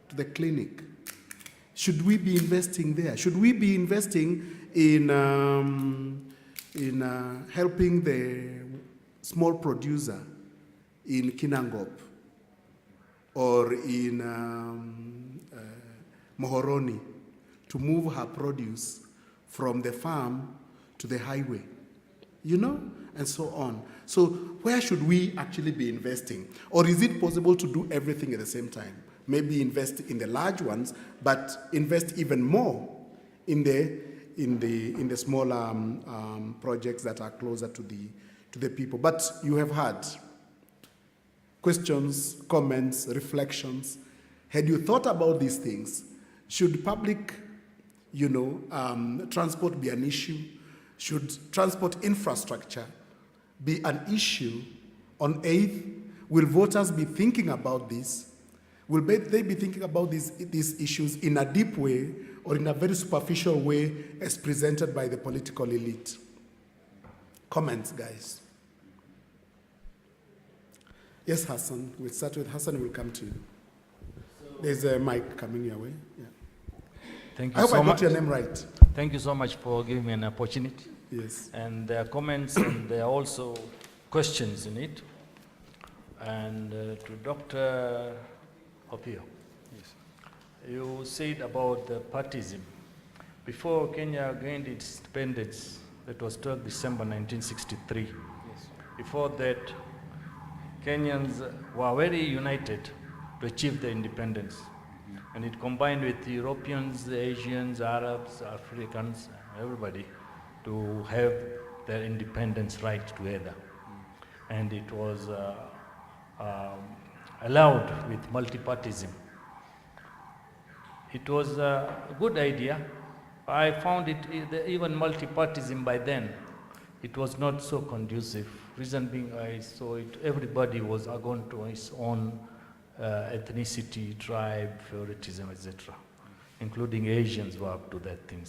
Speaker 1: to the clinic? Should we be investing there? Should we be investing in helping the small producer in Kinangop or in Mohoroni to move her produce from the farm to the highway, you know, and so on? So where should we actually be investing? Or is it possible to do everything at the same time? Maybe invest in the large ones, but invest even more in the smaller projects that are closer to the people. But you have had questions, comments, reflections. Had you thought about these things? Should public, you know, transport be an issue? Should transport infrastructure be an issue on 8th? Will voters be thinking about this? Will they be thinking about these issues in a deep way or in a very superficial way as presented by the political elite? Comments, guys. Yes, Hassan. We'll start with Hassan. We'll come to you. There's a mic coming your way. Yeah.
Speaker 4: Thank you
Speaker 1: I hope
Speaker 4: so
Speaker 1: I
Speaker 4: much.
Speaker 1: got your name right.
Speaker 4: Thank you so much for giving me an opportunity.
Speaker 1: Yes.
Speaker 4: And there are comments and there are also questions in it. And to Dr. Opiyo, yes. You said about the partyism. Before Kenya gained its independence, that was 12 December 1963. Yes. Before that, Kenyans were very united to achieve their independence. Mm-hmm. And it combined with Europeans, Asians, Arabs, Africans, everybody, to have their independence right together. Mm-hmm. And it was allowed with multipartyism. It was a good idea. I found it, even multipartyism by then, it was not so conducive. Reason being, I saw it, everybody was gone to his own ethnicity, tribe, favoritism, etc. Including Asians were up to that thing.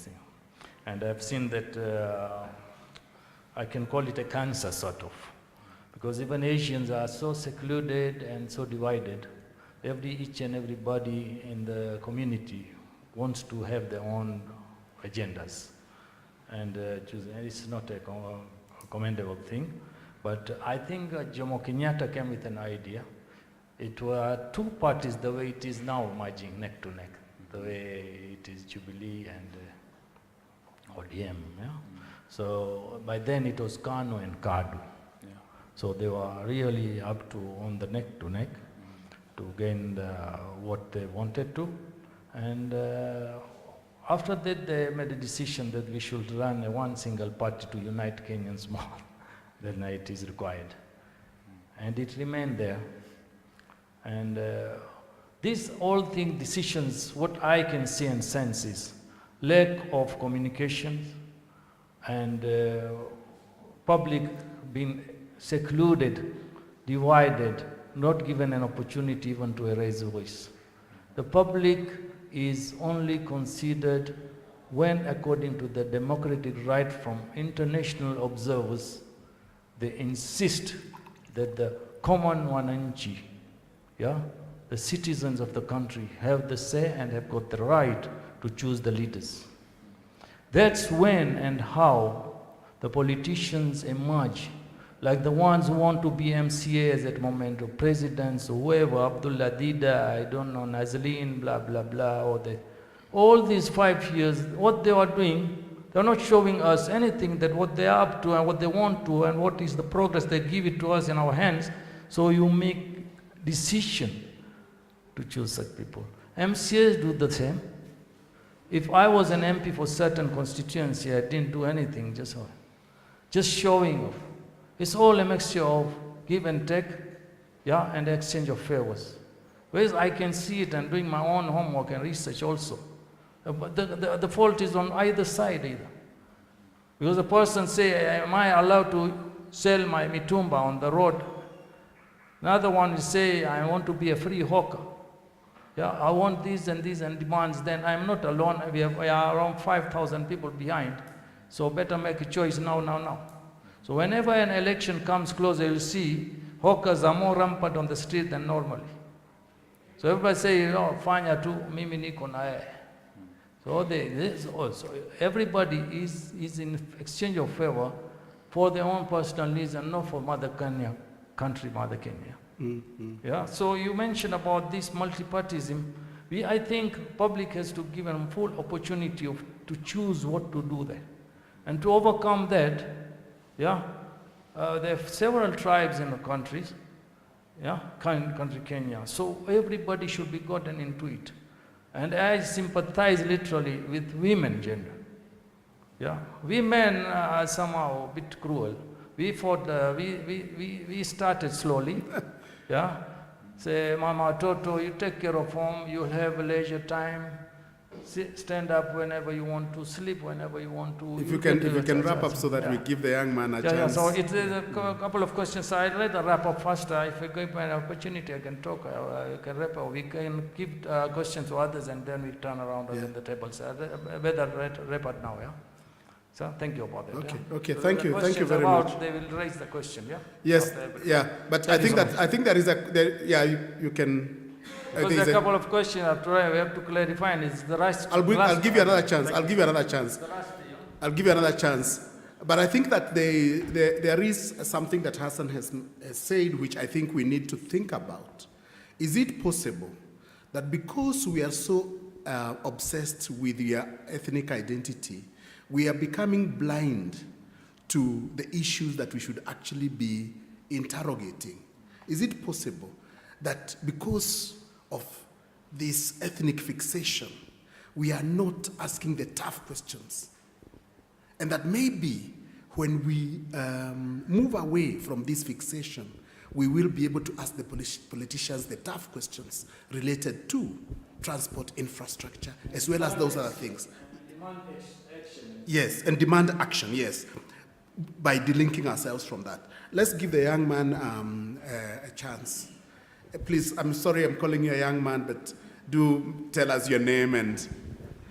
Speaker 4: And I've seen that, I can call it a cancer sort of, because even Asians are so secluded and so divided. Each and everybody in the community wants to have their own agendas. And it's not a commendable thing. But I think Jomo Kenyatta came with an idea. It were two parties the way it is now merging neck to neck, the way it is Jubilee and ODM. Yeah? Mm-hmm. So by then it was KANU and KADU. Yeah. So they were really up to on the neck to neck to gain what they wanted to. And after that they made a decision that we should run one single party to unite Kenyans more than it is required. And it remained there. And these all things, decisions, what I can see and sense is lack of communication and public being secluded, divided, not given an opportunity even to raise a voice. The public is only considered when, according to the democratic right from international observers, they insist that the common wananchi, yeah, the citizens of the country have the say and have got the right to choose the leaders. That's when and how the politicians emerge, like the ones who want to be MCAs at the moment, or presidents, or whoever, Abdullah Dida, I don't know, Nazlin, blah, blah, blah, or all these 5 years, what they are doing, they're not showing us anything that what they are up to and what they want to and what is the progress they give it to us in our hands. So you make decision to choose such people. MCAs do the same. If I was an MP for certain constituency, I didn't do anything, just showing off. It's all a mixture of give and take, yeah, and exchange of favors. Whereas I can see it and doing my own homework and research also. But the fault is on either side either. Because the person say, am I allowed to sell my mitumba on the road? Another one is say, I want to be a free hawker. Yeah, I want these and demands. Then I'm not alone. We are around 5,000 people behind. So better make a choice now. So whenever an election comes closer, you'll see hawkers are more rampant on the street than normally. So everybody say, oh, fanya tu, mimi niko na yeye. So everybody is in exchange of favor for their own personal needs and not for Mother Kenya. Yeah. So you mentioned about this multipartism. I think public has to give them full opportunity to choose what to do there, and to overcome that. Yeah, there are several tribes in the countries. Yeah, country Kenya. So everybody should be gotten into it. And I sympathize literally with women gender. Yeah, women are somehow a bit cruel. We fought, we started slowly. Yeah, say, Mama Toto, you take care of home, you'll have leisure time. Stand up whenever you want to, sleep whenever you want to.
Speaker 1: If you can wrap up so that we give the young man a chance.
Speaker 4: Yeah, so it's a couple of questions. I'd rather wrap up faster. If I give an opportunity, I can talk. I can wrap up. We can give questions to others and then we turn around on the tables. Better wrap up now, yeah? So thank you about that.
Speaker 1: Okay,
Speaker 4: So
Speaker 1: thank you very much.
Speaker 4: They will raise the question, yeah?
Speaker 1: Yes, yeah, but I think there is you can.
Speaker 4: Because there are a couple of questions we have to clarify, and it's the rest.
Speaker 1: I'll give you another chance. But I think that there is something that Hassan has said, which I think we need to think about. Is it possible that because we are so obsessed with your ethnic identity, we are becoming blind to the issues that we should actually be interrogating? Is it possible that because of this ethnic fixation, we are not asking the tough questions? And that maybe when we move away from this fixation, we will be able to ask the politicians the tough questions related to transport infrastructure, as well as those other things.
Speaker 4: Demand action.
Speaker 1: Yes, and demand action, yes, by delinking ourselves from that. Let's give the young man a chance. Please, I'm sorry I'm calling you a young man, but do tell us your name and...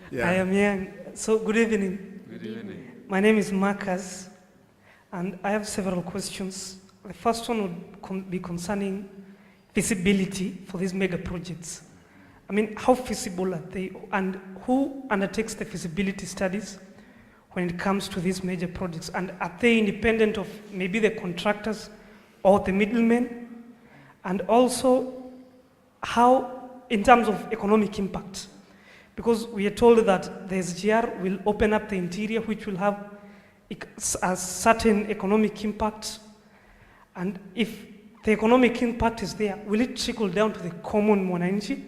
Speaker 1: Yeah.
Speaker 5: I am young. So good evening.
Speaker 2: Good evening.
Speaker 5: My name is Marcus, and I have several questions. The first one would be concerning feasibility for these mega projects. I mean, how feasible are they, and who undertakes the feasibility studies when it comes to these major projects? And are they independent of maybe the contractors or the middlemen? And also, how, in terms of economic impact, because we are told that the SGR will open up the interior, which will have a certain economic impact. And if the economic impact is there, will it trickle down to the common mwananchi?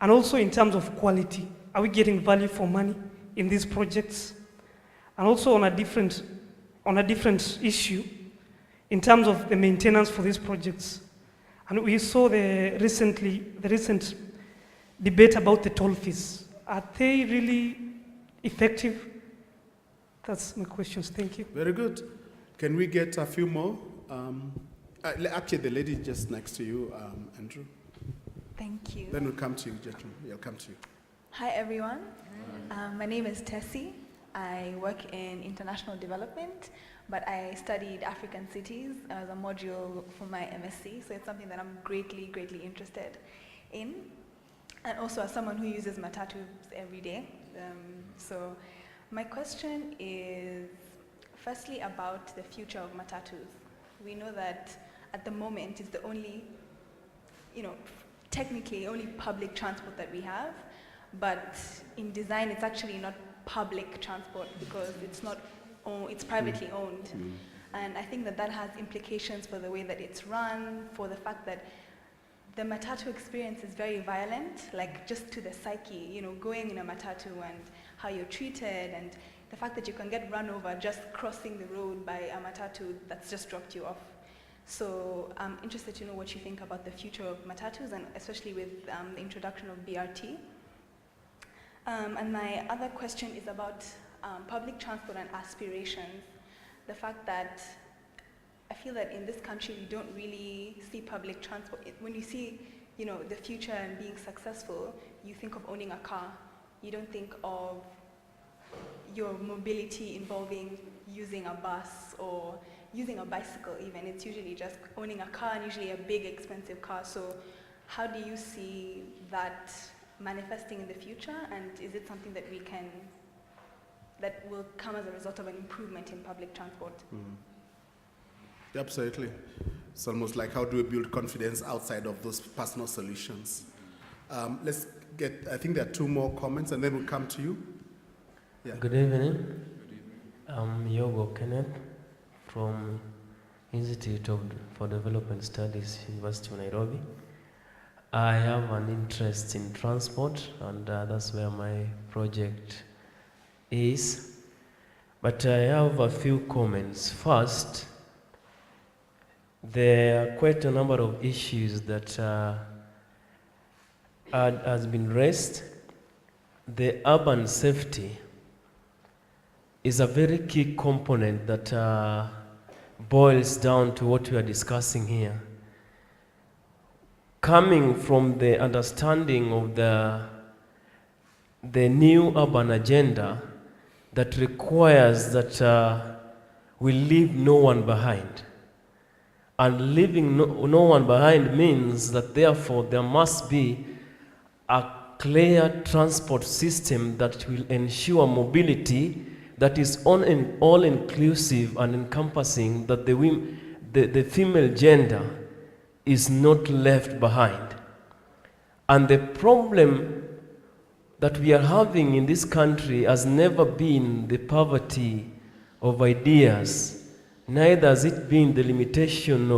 Speaker 5: And also in terms of quality, are we getting value for money in these projects? And also on a different issue, in terms of the maintenance for these projects. And we saw the recent debate about the toll fees. Are they really effective? That's my questions. Thank you.
Speaker 1: Very good. Can we get a few more? Actually, the lady just next to you, Andrew.
Speaker 6: Thank you.
Speaker 1: Then we'll come to you, Jetro. We'll come to you.
Speaker 6: Hi, everyone. My name is Tessie. I work in international development, but I studied African cities as a module for my MSc, so it's something that I'm greatly, greatly interested in. And also as someone who uses matatus every day. So my question is firstly about the future of matatus. We know that at the moment it's the only, technically only public transport that we have, but in design it's actually not public transport because it's privately owned. And I think that has implications for the way that it's run, for the fact that the matatu experience is very violent, like just to the psyche, you know, going in a matatu and how you're treated and the fact that you can get run over just crossing the road by a matatu that's just dropped you off. So I'm interested to know what you think about the future of matatus, and especially with the introduction of BRT. And my other question is about public transport and aspirations. The fact that I feel that in this country we don't really see public transport. When you see, you know, the future and being successful, you think of owning a car. You don't think of your mobility involving using a bus or using a bicycle even. It's usually just owning a car, and usually a big expensive car. So how do you see that manifesting in the future, and is it something that that will come as a result of an improvement in public transport?
Speaker 1: Yeah, absolutely. It's almost like, how do we build confidence outside of those personal solutions? Let's get, I think there are 2 more comments, and then we'll come to you. Yeah.
Speaker 7: Good evening. I'm Njogu Kenneth from Institute for Development Studies, University of Nairobi. I have an interest in transport, and that's where my project is. But I have a few comments. First, there are quite a number of issues that has been raised. The urban safety is a very key component that boils down to what we are discussing here. Coming from the understanding of the new urban agenda that requires that we leave no one behind. And leaving no one behind means that therefore there must be a clear transport system that will ensure mobility that is all-inclusive and encompassing, that the female gender is not left behind. And the problem that we are having in this country has never been the poverty of ideas, neither has it been the limitation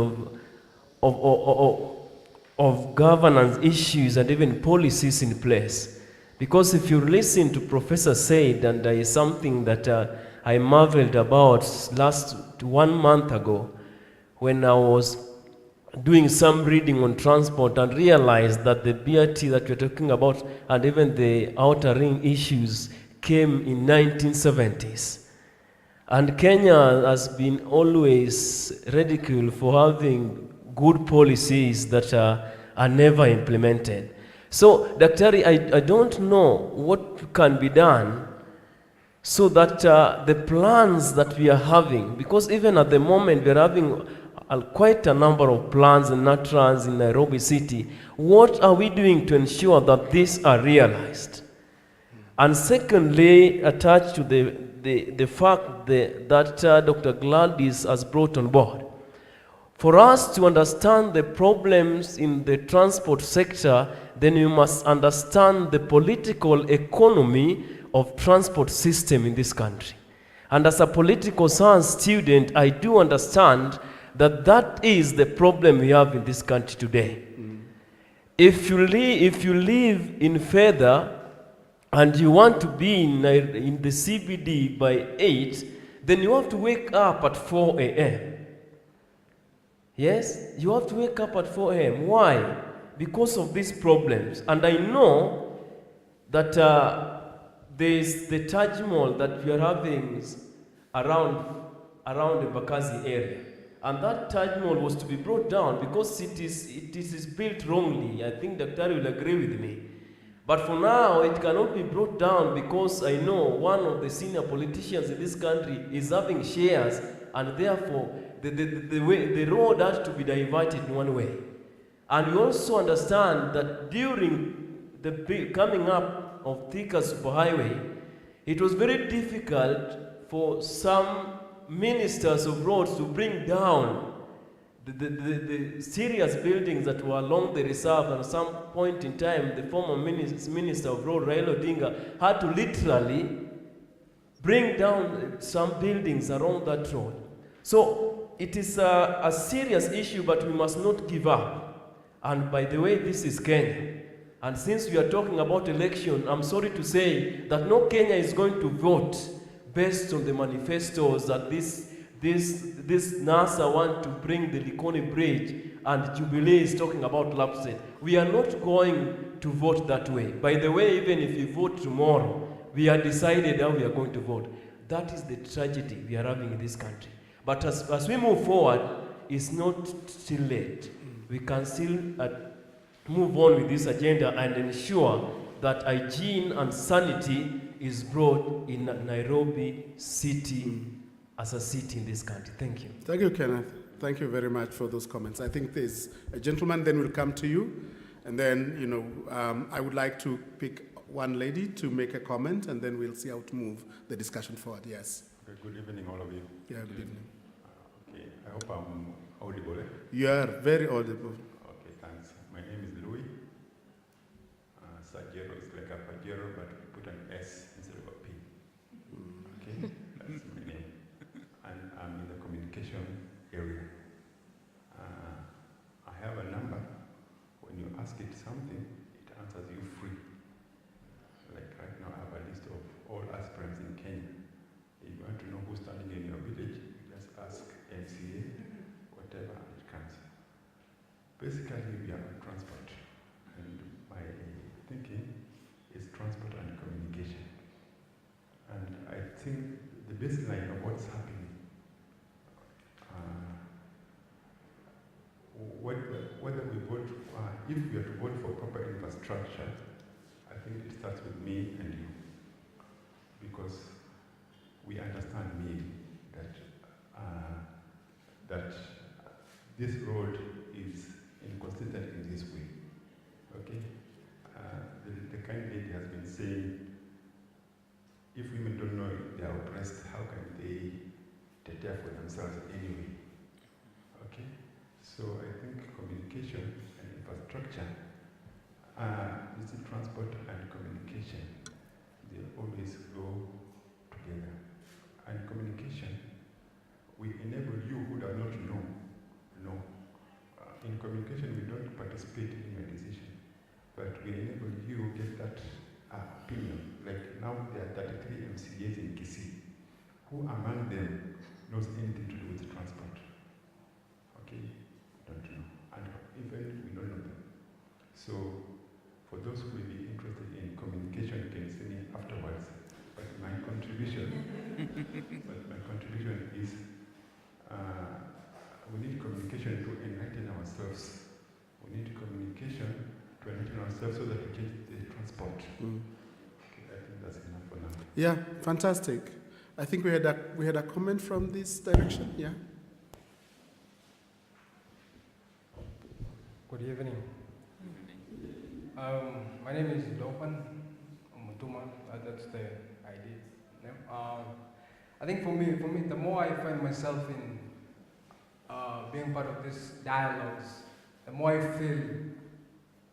Speaker 7: of governance issues and even policies in place. Because if you listen to Professor said, and there is something that I marveled about last 1 month ago, when I was doing some reading on transport and realized that the BRT that we're talking about and even the outer ring issues came in 1970s. And Kenya has been always ridiculed for having good policies that are never implemented. So, Daktari, I don't know what can be done so that the plans that we are having, because even at the moment we are having quite a number of plans and NATRANs in Nairobi City, what are we doing to ensure that these are realized? And secondly, attached to the fact that Dr. Gladys has brought on board, for us to understand the problems in the transport sector, then we must understand the political economy of transport system in this country. And as a political science student, I do understand that that is the problem we have in this country today. If you live in Feather and you want to be in the CBD by 8, then you have to wake up at 4 a.m. Yes, you have to wake up at 4 a.m. Why? Because of these problems. And I know that there is the Taj Mahal that we are having around the Bakazi area. And that Taj Mahal was to be brought down because it is built wrongly. I think Dr. will agree with me. But for now, it cannot be brought down because I know one of the senior politicians in this country is having shares, and therefore the road has to be diverted in one way. And we also understand that during the coming up of Thika Superhighway, it was very difficult for some ministers of roads to bring down the serious buildings that were along the reserve. And at some point in time, the former minister of road, Raila Odinga, had to literally bring down some buildings along that road. So it is a serious issue, but we must not give up. And by the way, this is Kenya. And since we are talking about election, I'm sorry to say that no Kenya is going to vote based on the manifestos that this NASA want to bring the Likoni Bridge and Jubilee is talking about lapses. We are not going to vote that way. By the way, even if we vote tomorrow, we are decided how we are going to vote. That is the tragedy we are having in this country. But as we move forward, it's not too late. We can still move on with this agenda and ensure that hygiene and sanity is brought in Nairobi city as a city in this country. Thank you.
Speaker 1: Thank you, Kenneth. Thank you very much for those comments. I think there's a gentleman, then we'll come to you. And then, I would like to pick one lady to make a comment, and then we'll see how to move the discussion forward. Yes.
Speaker 8: Okay, good evening, all of you.
Speaker 1: Yeah, good evening.
Speaker 8: Okay, I hope I'm audible.
Speaker 1: You are very audible.
Speaker 8: Okay, thanks. My name is Louis. Sajero is like a Pajero, but we put an S instead of a P. Okay, that's my name. And I'm in the communication area. I have a number. When you ask it something, it answers you free. Like right now, I have a list of all aspirants in Kenya. If you want to know who's standing in your village, you just ask MCA, whatever, and it comes. Basically, we are on transport. And my thinking is transport and communication. And I think the baseline of what's happening, whether we vote, if we are to vote for proper infrastructure, I think it starts with me and you. Because we understand that this road is inconsistent in this way. Okay? The kind lady has been saying, if women don't know they are oppressed, how can they take care for themselves anyway? Okay? So I think communication and infrastructure, transport and communication, they always go together. And communication, we enable you who does not know. In communication, we don't participate in your decision, but we enable you get that opinion. Like now there are 33 MCAs in Kisii. Who among them knows anything to do with transport? Okay, don't know. And even we don't know them. So for those who will be interested in communication, you can see me afterwards. But my contribution is we need communication to enlighten ourselves. We need communication to enlighten ourselves so that we change the transport. Okay, I think that's enough for now.
Speaker 1: Yeah, fantastic. I think we had a comment from this direction. Yeah.
Speaker 9: Good evening. My name is Dopan Mutuma. That's the ID name. I think for me, the more I find myself in being part of these dialogues, the more I feel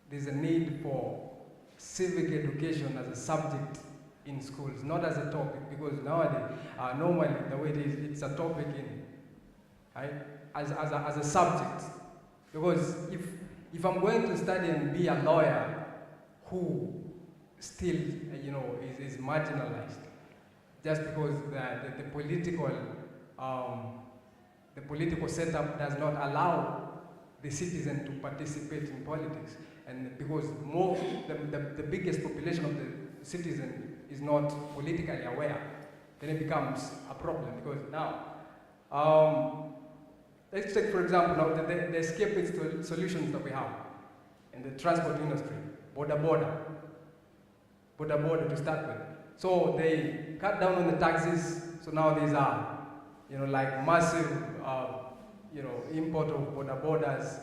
Speaker 9: there's a need for civic education as a subject in schools, not as a topic, because nowadays, normally the way it is, it's a topic as a subject. Because if I'm going to study and be a lawyer who still, is marginalized, just because the political setup does not allow the citizen to participate in politics, and because the biggest population of the citizen is not politically aware, then it becomes a problem. Because now, let's take, for example, now the escapist solutions that we have in the transport industry, border to start with. So they cut down on the taxes, so now these are, like massive, import of borders.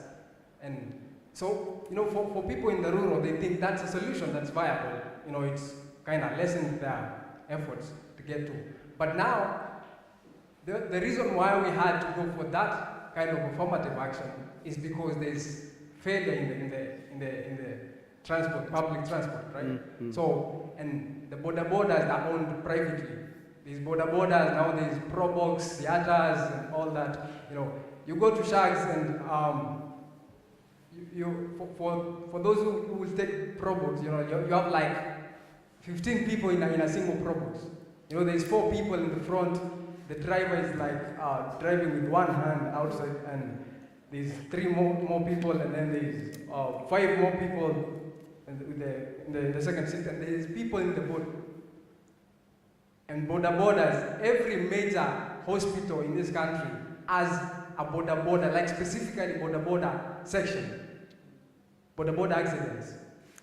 Speaker 9: And so, for people in the rural, they think that's a solution that's viable. It's kind of lessens their efforts to get to. But now, the reason why we had to go for that kind of affirmative action is because there's failure in the transport, public transport, right?
Speaker 1: Mm-hmm.
Speaker 9: So, and the borders are owned privately. These borders, now there's Probox, Yattas, and all that. You go to Shags and for those who will take probox, you know, you have like 15 people in a single probox. You know, there's 4 people in the front. The driver is like driving with one hand outside, and there's 3 more people, and then there's 5 more people in the second seat, and there's people in the boat. And border borders, every major hospital in this country has a border, like specifically border section, border accidents.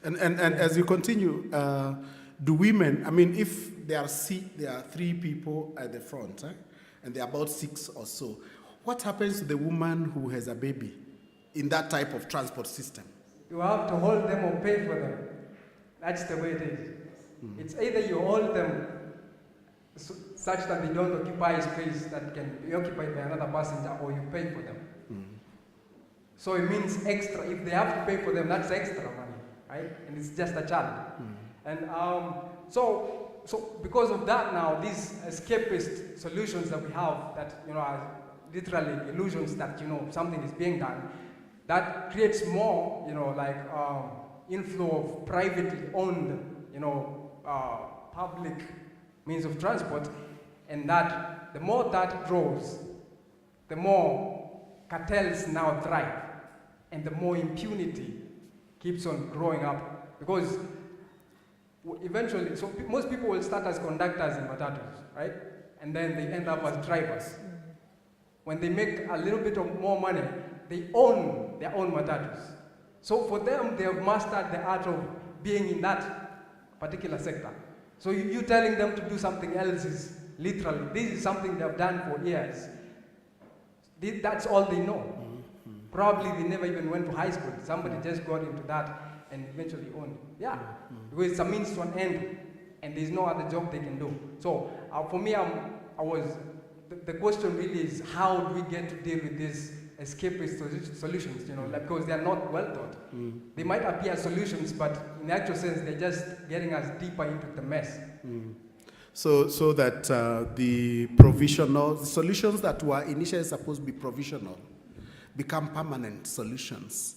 Speaker 1: And as you continue, do women, I mean, if there are 3 people at the front, and there are about 6 or so, what happens to the woman who has a baby in that type of transport system?
Speaker 9: You have to hold them or pay for them. That's the way it is. It's either you hold them such that they don't occupy space that can be occupied by another passenger, or you pay for them. So it means extra. If they have to pay for them, that's extra money, right? And it's just a child. And so because of that now, these escapist solutions that we have that, you know, are literally illusions that, you know, something is being done, that creates more, you know, like inflow of privately owned, you know, public means of transport, and that the more that grows, the more cartels now thrive, and the more impunity keeps on growing up, because eventually, so most people will start as conductors in matatus, right? And then they end up as drivers. When they make a little bit of more money, they own their own matatus. So for them, they have mastered the art of being in that particular sector. So you telling them to do something else is literally, this is something they have done for years. That's all they know. Probably they never even went to high school. Somebody just got into that and eventually owned it. Yeah, because it's a means to an end, and there's no other job they can do. So for me, the question really is, how do we get to deal with these escapist solutions, you know, like, because they are not well thought. They might appear as solutions, but in actual sense, they're just getting us deeper into the mess.
Speaker 1: So that the solutions that were initially supposed to be provisional become permanent solutions.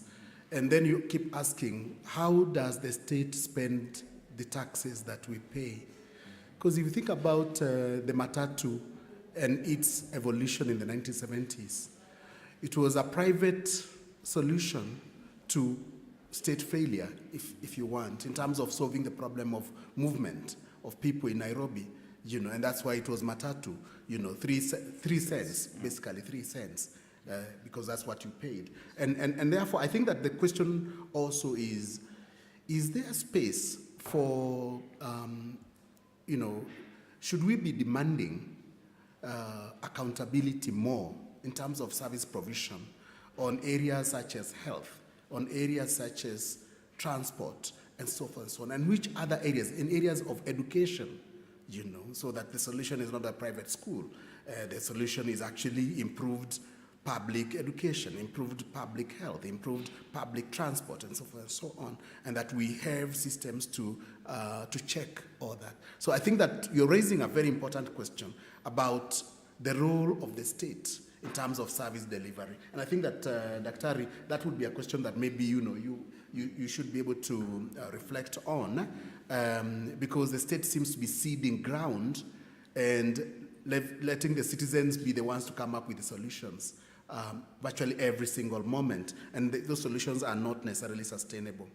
Speaker 1: And then you keep asking, how does the state spend the taxes that we pay? Because if you think about the matatu and its evolution in the 1970s, it was a private solution to state failure, if you want, in terms of solving the problem of movement of people in Nairobi, you know, and that's why it was matatu, you know, 3 cents, basically 3 cents, because that's what you paid. And therefore, I think that the question also is there space for, you know, should we be demanding accountability more in terms of service provision on areas such as health, on areas such as transport, and so forth and so on, and which other areas, in areas of education, you know, so that the solution is not a private school. The solution is actually improved public education, improved public health, improved public transport, and so forth and so on, and that we have systems to check all that. So I think that you're raising a very important question about the role of the state in terms of service delivery. And I think that, Daktari, that would be a question that maybe, you know, you should be able to reflect on, because the state seems to be ceding ground and letting the citizens be the ones to come up with the solutions virtually every single moment. And those solutions are not necessarily sustainable.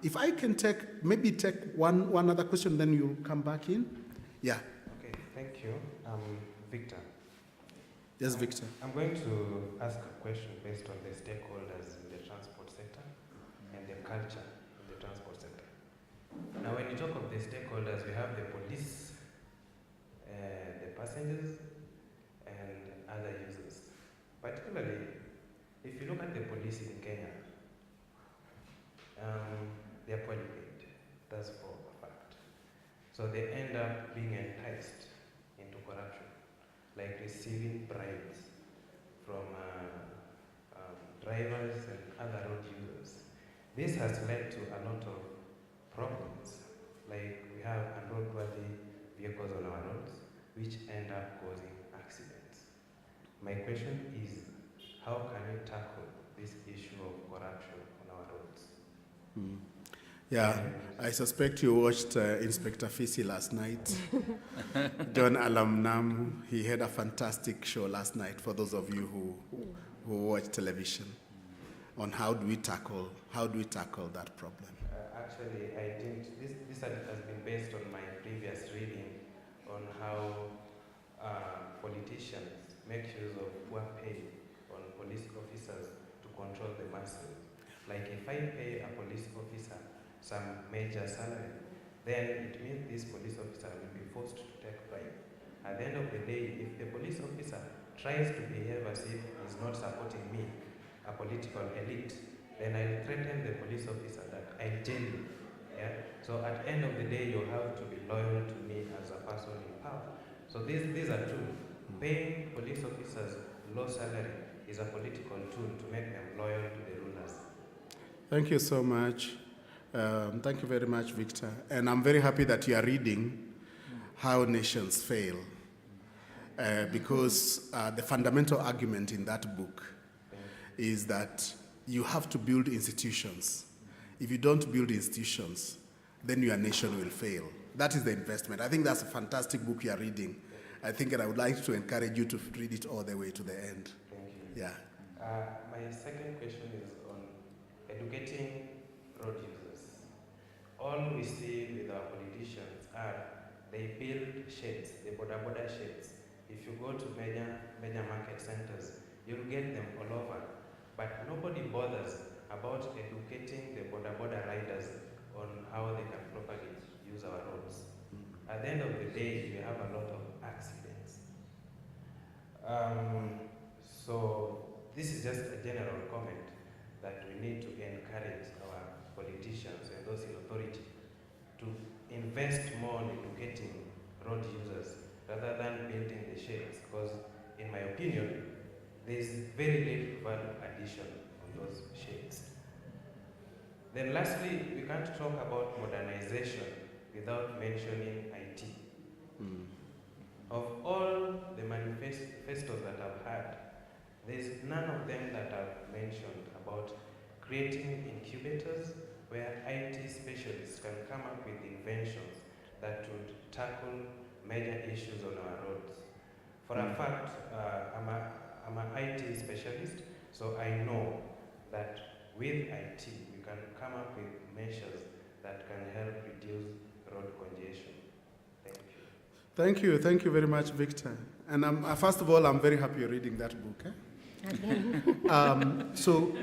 Speaker 1: If I can take one other question, then you'll come back in. Yeah.
Speaker 10: Okay, thank you. Victor.
Speaker 1: Yes, Victor.
Speaker 10: I'm going to ask a question based on the stakeholders in the transport sector and the culture in the transport sector. Now, when you talk of the stakeholders, we have the police, the passengers, and other users. Particularly, if you look at the police in Kenya, they are poorly paid. That's for a fact. So they end up being enticed into corruption, like receiving bribes from drivers and other road users. This has led to a lot of problems, like we have unroadworthy vehicles on our roads, which end up causing accidents. My question is, how can we tackle this issue of corruption on our roads.
Speaker 1: Yeah, I suspect you watched Inspector Fisi last night. John Alamnam, he had a fantastic show last night for those of you who watch television on how do we tackle that problem.
Speaker 10: Actually, I didn't. This has been based on my previous reading on how politicians make use of poor pay on police officers to control the masses. Like if I pay a police officer some major salary, then it means this police officer will be forced to take bribe. At the end of the day, if the police officer tries to behave as if he's not supporting me, a political elite, then I'll threaten the police officer that I'll jail you. Yeah? So at the end of the day, you have to be loyal to me as a person in power. So these are true. Paying police officers low salary is a political tool to make them loyal to the rulers.
Speaker 1: Thank you so much. Thank you very much, Victor. And I'm very happy that you are reading How Nations Fail, because the fundamental argument in that book is that you have to build institutions. If you don't build institutions, then your nation will fail. That is the investment. I think that's a fantastic book you are reading. I think I would like to encourage you to read it all the way to the end.
Speaker 10: Thank you.
Speaker 1: Yeah.
Speaker 10: My second question is on educating road users. All we see with our politicians are they build sheds, the border sheds. If you go to major market centers, you'll get them all over. But nobody bothers about educating the border riders on how they can properly use our roads. At the end of the day, we have a lot of accidents. So this is just a general comment that we need to encourage our politicians and those in authority to invest more in educating road users rather than building the shades, because in my opinion, there is very little value addition on those shades. Then lastly, we can't talk about modernization without mentioning IT. Of all the manifestos that I've had, there's none of them that I've mentioned about creating incubators where IT specialists can come up with inventions that would tackle major issues on our roads. For a fact, I'm an IT specialist, so I know that with IT, we can come up with measures that can help reduce road congestion. Thank you.
Speaker 1: Thank you very much, Victor. And first of all, I'm very happy you're reading that book. So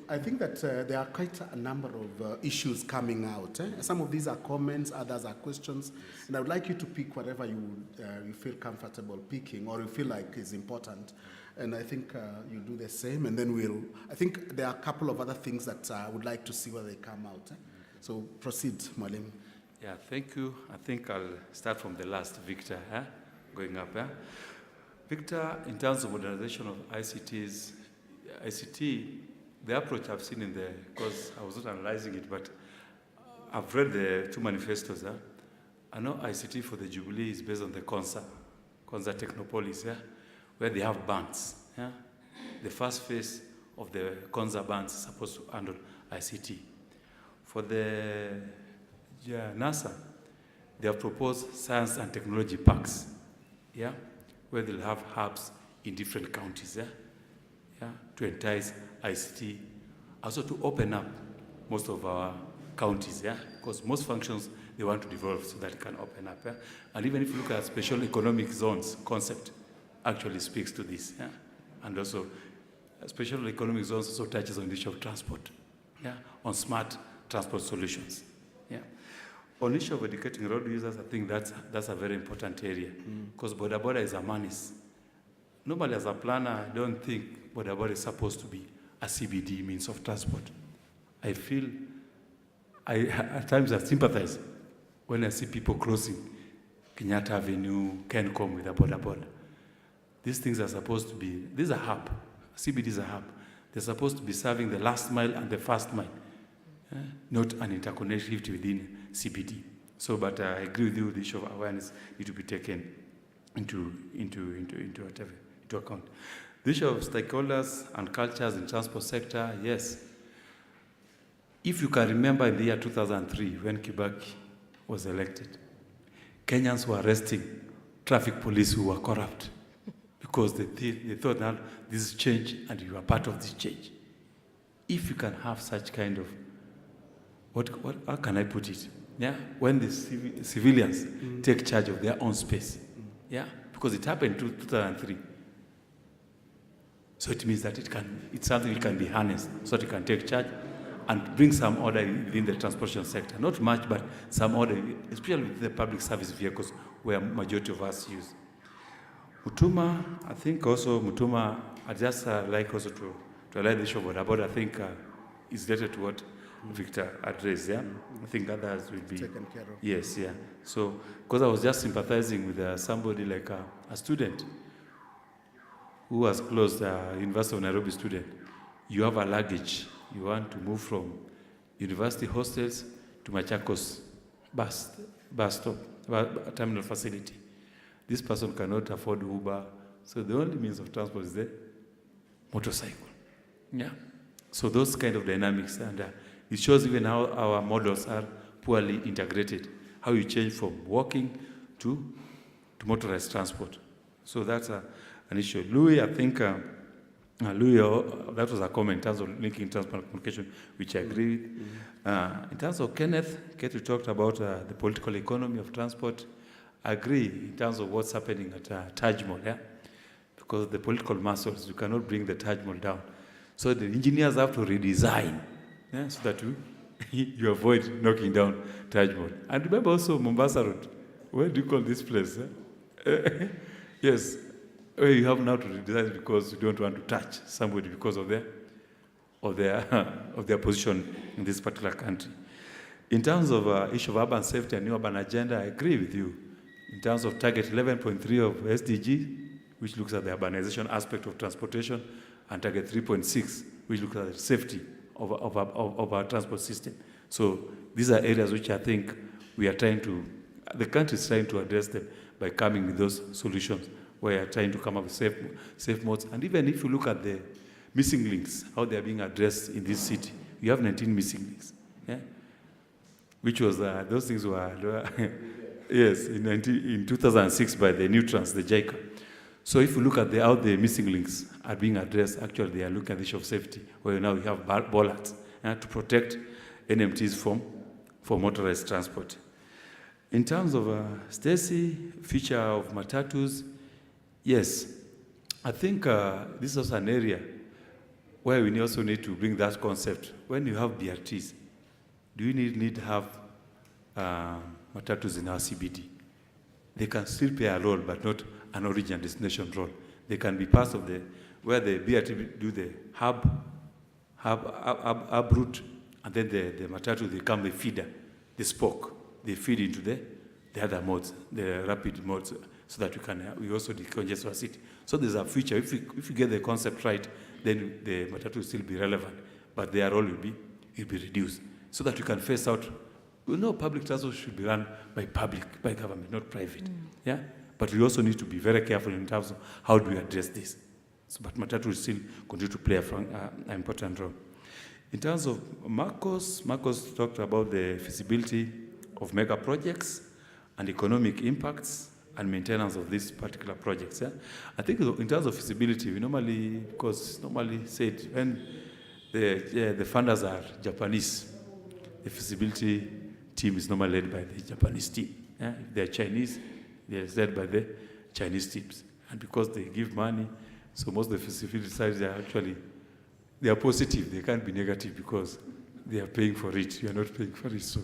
Speaker 1: I think that there are quite a number of issues coming out. Some of these are comments, others are questions, and I would like you to pick whatever you feel comfortable picking or you feel like is important. And I think you do the same, and then I think there are a couple of other things that I would like to see whether they come out. So proceed, Mwalimu.
Speaker 2: Yeah, thank you. I think I'll start from the last, Victor, going up. Victor, in terms of modernization of ICT, the approach I've seen because I was not analyzing it, but I've read the two manifestos. I know ICT for the Jubilee is based on the Konza Technopolis, where they have bands. The first phase of the Konza bands is supposed to handle ICT. For the NASA, they have proposed science and technology parks, where they'll have hubs in different counties, to entice ICT, also to open up most of our counties, because most functions they want to develop so that it can open up. And even if you look at special economic zones concept, actually speaks to this, and also special economic zones also touches on the issue of transport, on smart transport solutions. On issue of educating road users, I think that's a very important area, because boda is a menace. Normally, as a planner, I don't think boda is supposed to be a CBD means of transport. I feel, at times I sympathize when I see people crossing Kenyatta Avenue, Kencom with a boda. These things are supposed to be, this is a hub. CBD is a hub. They're supposed to be serving the last mile and the first mile, not an interconnectivity within CBD. So, but I agree with you, the issue of awareness need to be taken into account. The issue of stakeholders and cultures in transport sector, yes. If you can remember in the year 2003 when Kibaki was elected, Kenyans were arresting traffic police who were corrupt because they thought that this is change and you are part of this change. If you can have such kind of, how can I put it? Yeah, when the civilians take charge of their own space. Yeah, because it happened in 2003. So it means that it's something that can be harnessed so that it can take charge and bring some order within the transportation sector. Not much, but some order, especially with the public service vehicles where majority of us use. Mutuma, I think also Mutuma, I just like also to highlight the issue of about I think is related to what Victor addressed, yeah? I think others will be
Speaker 1: taken care of.
Speaker 2: Yes, yeah. So, because I was just sympathizing with somebody like a student who was closed, University of Nairobi student. You have a luggage. You want to move from university hostels to Machakos bus stop, terminal facility. This person cannot afford Uber, so the only means of transport is the motorcycle. Yeah. So those kind of dynamics, and it shows even how our models are poorly integrated. How you change from walking to motorized transport. So that's an issue. Louis, I think, that was a comment in terms of linking transport communication, which I agree with. In terms of Kenneth talked about the political economy of transport. I agree in terms of what's happening at Taj Mahal, yeah? Because the political muscles, you cannot bring the Taj Mahal down. So the engineers have to redesign, yeah, so that you avoid knocking down Taj Mahal. And remember also Mombasa Road. Where do you call this place? Yes, where you have now to redesign because you don't want to touch somebody because of their position in this particular country. In terms of issue of urban safety and new urban agenda, I agree with you. In terms of target 11.3 of SDG, which looks at the urbanization aspect of transportation, and target 3.6, which looks at the safety of our transport system. So these are areas which I think the country is trying to address them by coming with those solutions, where you're trying to come up with safe modes. And even if you look at the missing links, how they are being addressed in this city, you have 19 missing links. Yeah? Which was, those things were, yes, in 2006 by the Neutrons, the JICA. So if you look at how the missing links are being addressed, actually they are looking at the issue of safety, where now we have bollards to protect NMTs for motorized transport. In terms of Stacy, future of matatus, yes, I think this is also an area where we also need to bring that concept. When you have BRTs, do you need to have matatus in our CBD? They can still play a role, but not an origin and destination role. They can be part of where the BRT do the hub route, and then the matatu, they come, the feeder, the spoke. They feed into the other modes, the rapid modes, so that we also decongest our city. So there's a future. If you get the concept right, then the matatu will still be relevant, but their role will be reduced, so that you can phase out. Public transport should be run by government, not private. Yeah, but we also need to be very careful in terms of how do we address this. So, but matatu will still continue to play an important role. In terms of Marcos talked about the feasibility of mega projects and economic impacts and maintenance of these particular projects. Yeah? I think in terms of feasibility, we normally said when the funders are Japanese, the feasibility team is normally led by the Japanese team. Yeah? If they're Chinese, they're led by the Chinese teams. And because they give money, so most of the feasibility sides they are positive. They can't be negative because they are paying for it. You are not paying for it. So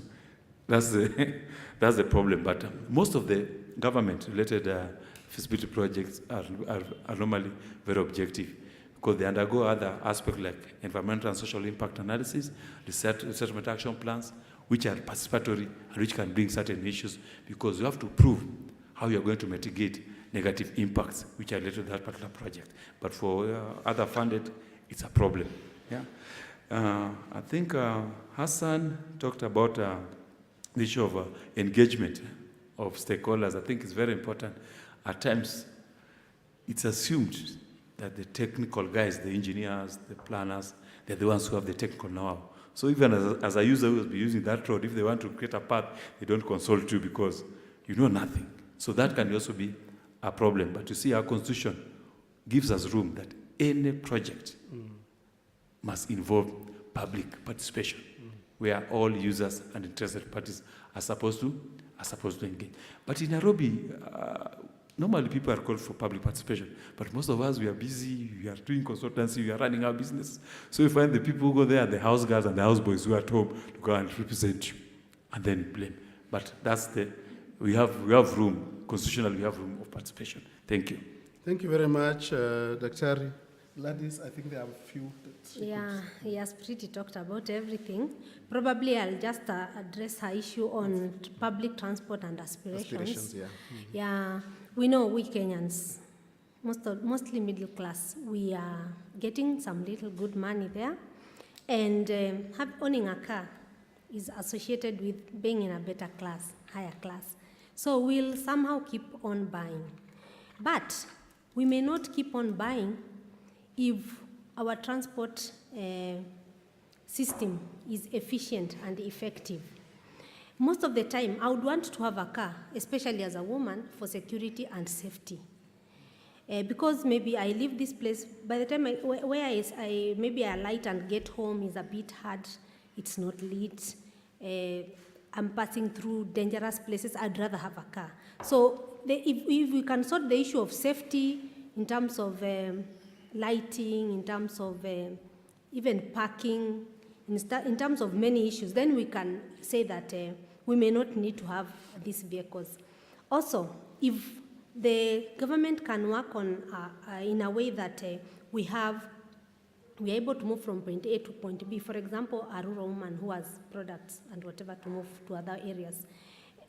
Speaker 2: that's the problem. But most of the government-related feasibility projects are normally very objective because they undergo other aspects like environmental and social impact analysis, resettlement action plans, which are participatory and which can bring certain issues because you have to prove how you are going to mitigate negative impacts which are related to that particular project. But for other funded, it's a problem. Yeah, I think Hassan talked about the issue of engagement of stakeholders. I think it's very important. At times, it's assumed that the technical guys, the engineers, the planners, they're the ones who have the technical know-how. So even as a user who will be using that road, if they want to create a path, they don't consult you because you know nothing. So that can also be a problem. But you see, our constitution gives us room that any project must involve public participation, where all users and interested parties are supposed to engage. But in Nairobi, normally people are called for public participation, but most of us, we are busy, we are doing consultancy, we are running our business. So you find the people who go there, the house girls and the house boys who are at home to go and represent you, and then blame. But that's we have room, constitutionally we have room of participation. Thank you.
Speaker 1: Thank you very much, Dr. Gladys. I think there are a few.
Speaker 3: He has pretty talked about everything. Probably I'll just address her issue on public transport and aspirations. Yeah, we know we Kenyans, mostly middle class, we are getting some little good money there, and owning a car is associated with being in a better class, higher class. So we'll somehow keep on buying. But we may not keep on buying if our transport system is efficient and effective. Most of the time, I would want to have a car, especially as a woman, for security and safety. Because maybe I leave this place, by the time maybe I alight and get home is a bit hard, it's not lit, I'm passing through dangerous places, I'd rather have a car. So if we can sort the issue of safety in terms of lighting, in terms of even parking, in terms of many issues, then we can say that we may not need to have these vehicles. Also, if the government can work on in a way that we are able to move from point A to point B, for example, a rural woman who has products and whatever to move to other areas,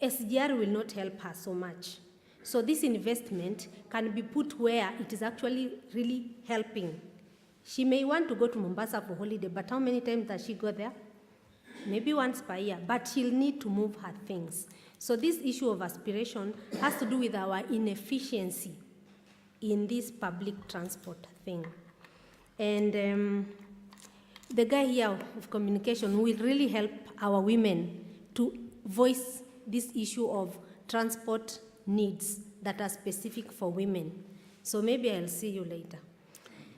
Speaker 3: SGR will not help her so much. So this investment can be put where it is actually really helping. She may want to go to Mombasa for holiday, but how many times does she go there? Maybe once per year, but she'll need to move her things. So this issue of aspiration has to do with our inefficiency in this public transport thing. And the guy here of communication will really help our women to voice this issue of transport needs that are specific for women. So maybe I'll see you later.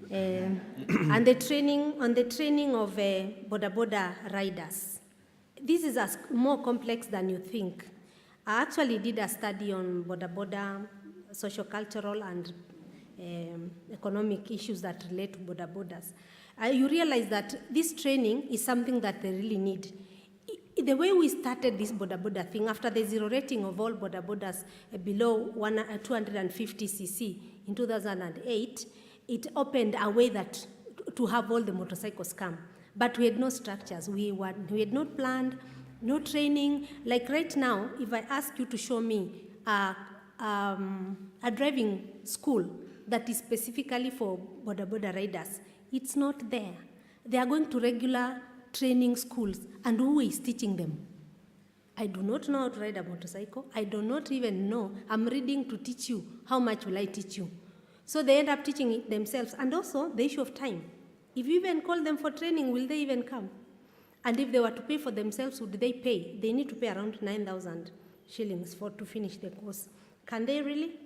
Speaker 3: And the training of boda riders. This is more complex than you think. I actually did a study on boda, socio-cultural and economic issues that relate to bodas. You realize that this training is something that they really need. The way we started this boda thing, after the zero rating of all bodas below 250 cc in 2008, it opened a way that to have all the motorcycles come. But we had no structures. We had not planned, no training. Like right now, if I ask you to show me a driving school that is specifically for boda riders, it's not there. They are going to regular training schools, and who is teaching them? I do not know how to ride a motorcycle. I do not even know. I'm reading to teach you. How much will I teach you? So they end up teaching it themselves. And also the issue of time. If you even call them for training, will they even come? And if they were to pay for themselves, would they pay? They need to pay around 9,000 shillings to finish the course. Can they really?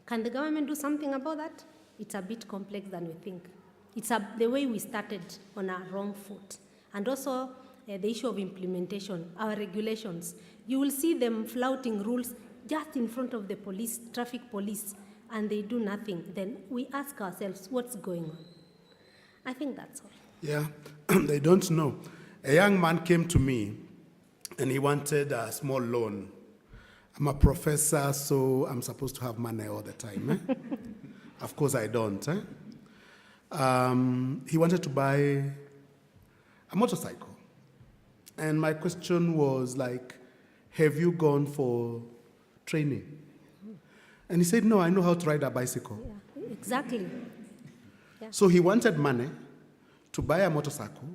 Speaker 3: Can the government do something about that? It's a bit complex than we think. It's the way we started on a wrong foot. And also the issue of implementation, our regulations. You will see them flouting rules just in front of the police, traffic police, and they do nothing. Then we ask ourselves, what's going on? I think that's all.
Speaker 1: Yeah, they don't know. A young man came to me, and he wanted a small loan. I'm a professor, so I'm supposed to have money all the time. Of course I don't. He wanted to buy a motorcycle. And my question was like, have you gone for training? And he said, no, I know how to ride a bicycle.
Speaker 3: Yeah, exactly. Yeah.
Speaker 1: So he wanted money to buy a motorcycle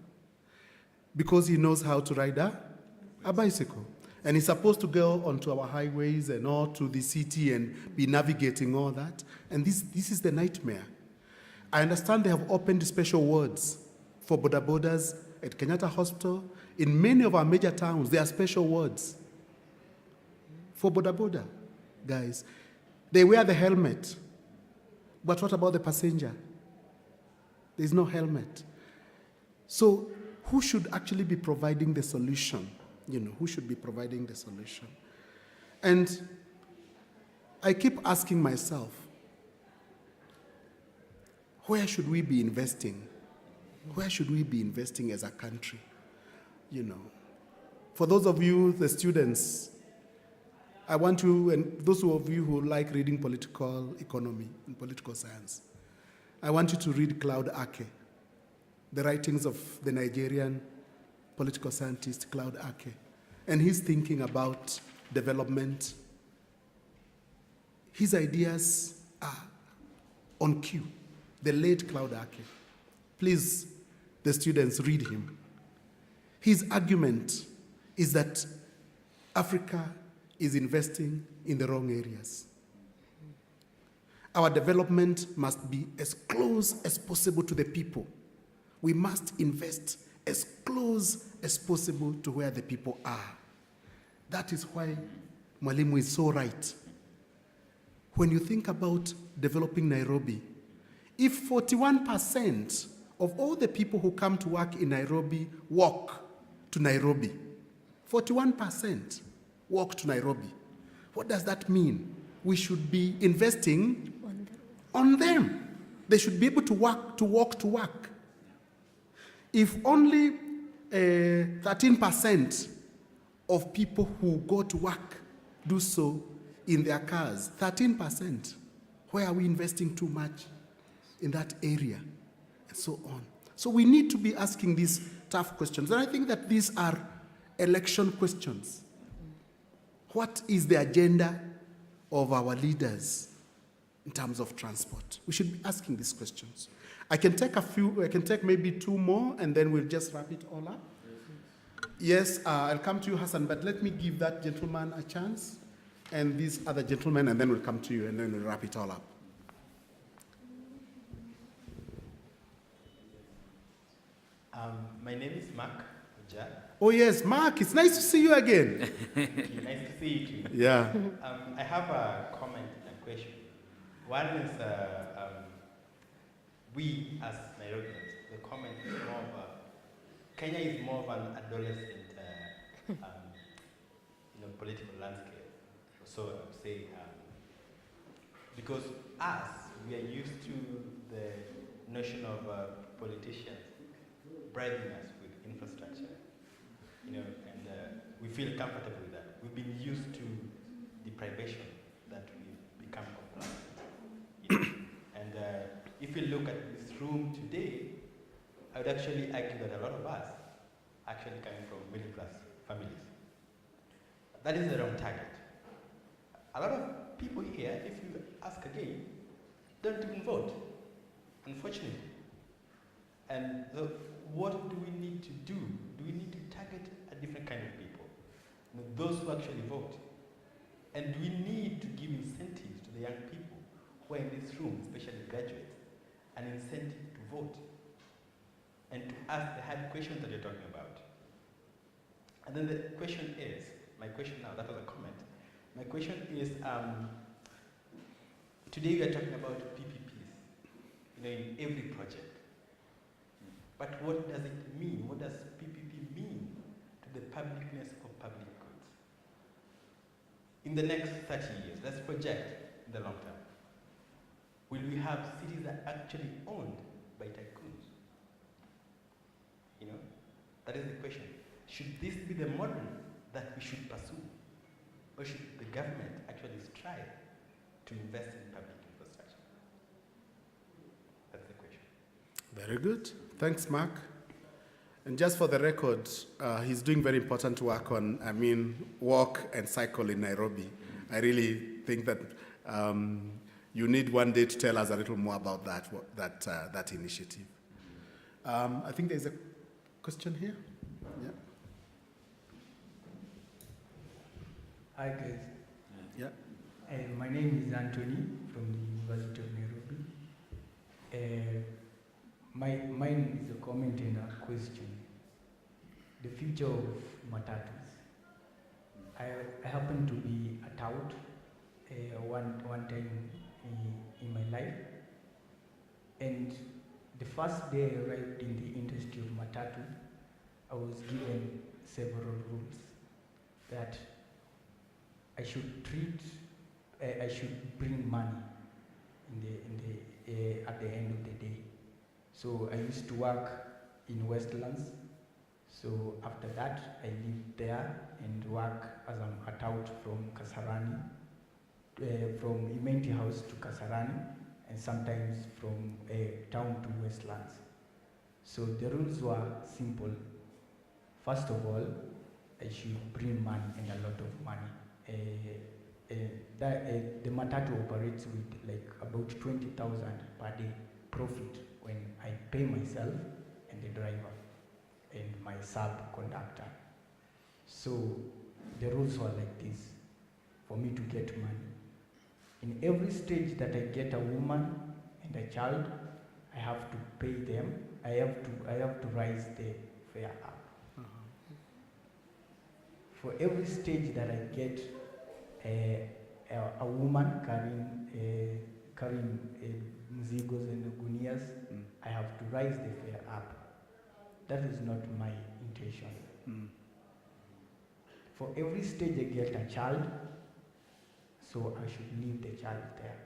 Speaker 1: because he knows how to ride a bicycle. And he's supposed to go onto our highways and all to the city and be navigating all that. And this is the nightmare. I understand they have opened special wards for boda bodas at Kenyatta Hospital. In many of our major towns, there are special wards for boda boda guys. They wear the helmet. But what about the passenger? There's no helmet. So who should actually be providing the solution? Who should be providing the solution? And I keep asking myself, where should we be investing? Where should we be investing as a country? For those of you, the students, I want you, and those of you who like reading political economy and political science, I want you to read Claude Ake, the writings of the Nigerian political scientist Claude Ake. And he's thinking about development. His ideas are on cue. The late Claude Ake. Please, the students, read him. His argument is that Africa is investing in the wrong areas. Our development must be as close as possible to the people. We must invest as close as possible to where the people are. That is why Mwalimu is so right. When you think about developing Nairobi, if 41% of all the people who come to work in Nairobi walk to Nairobi, 41% walk to Nairobi, what does that mean? We should be investing on them. They should be able to walk to work. If only 13% of people who go to work do so in their cars, 13%, where are we investing too much in that area? And so on. So we need to be asking these tough questions. And I think that these are election questions. What is the agenda of our leaders in terms of transport? We should be asking these questions. I can take maybe two more, and then we'll just wrap it all up. Yes, I'll come to you, Hassan, but let me give that gentleman a chance, and these other gentlemen, and then we'll come to you, and then we'll wrap it all up.
Speaker 11: My name is Mark Uja.
Speaker 1: Oh yes, Mark, it's nice to see you again.
Speaker 11: Nice to see you too.
Speaker 1: Yeah.
Speaker 11: I have a comment and a question. One is, we as Nairobians, the comment is more of Kenya is more of an adolescent political landscape. So I would say, because us, we are used to the notion of politicians bribing us with infrastructure, and we feel comfortable with that. We've been used to deprivation that we've become complacent. And if you look at this room today, I would actually argue that a lot of us actually coming from middle-class families. That is the wrong target. A lot of people here, if you ask again, don't even vote, unfortunately. And so what do we need to do? Do we need to target a different kind of people? Those who actually vote. And do we need to give incentives to the young people who are in this room, especially graduates, an incentive to vote and to ask the hard questions that you're talking about? And then the question is, my question now, that was a comment. My question is, today we are talking about PPPs, in every project. But what does it mean? What does PPP mean to the publicness of public goods? In the next 30 years, let's project in the long term. Will we have cities that are actually owned by tycoons? That is the question. Should this be the model that we should pursue? Or should the government actually strive to invest in public infrastructure? That's the question.
Speaker 1: Very good. Thanks, Mark. And just for the record, he's doing very important work on, walk and cycle in Nairobi. I really think that you need one day to tell us a little more about that initiative. I think there's a question here. Yeah.
Speaker 12: Hi, guys.
Speaker 1: Yeah.
Speaker 12: My name is Anthony from the University of Nairobi. Mine is a comment and a question. The future of matatus. I happen to be a tout one time in my life, and the first day I arrived in the industry of matatu, I was given several rules that I should I should bring money at the end of the day. So I used to work in Westlands. So after that, I lived there and work as a tout from Kasarani, from Imenti House to Kasarani, and sometimes from town to Westlands. So the rules were simple. First of all, I should bring money and a lot of money. The matatu operates with like about 20,000 per day profit when I pay myself and the driver and my sub-conductor. So the rules were like this for me to get money. In every stage that I get a woman and a child, I have to pay them. I have to raise the fare up. For every stage that I get a woman carrying mzigos and gunias, I have to raise the fare up. That is not my intention. For every stage I get a child, so I should leave the child there,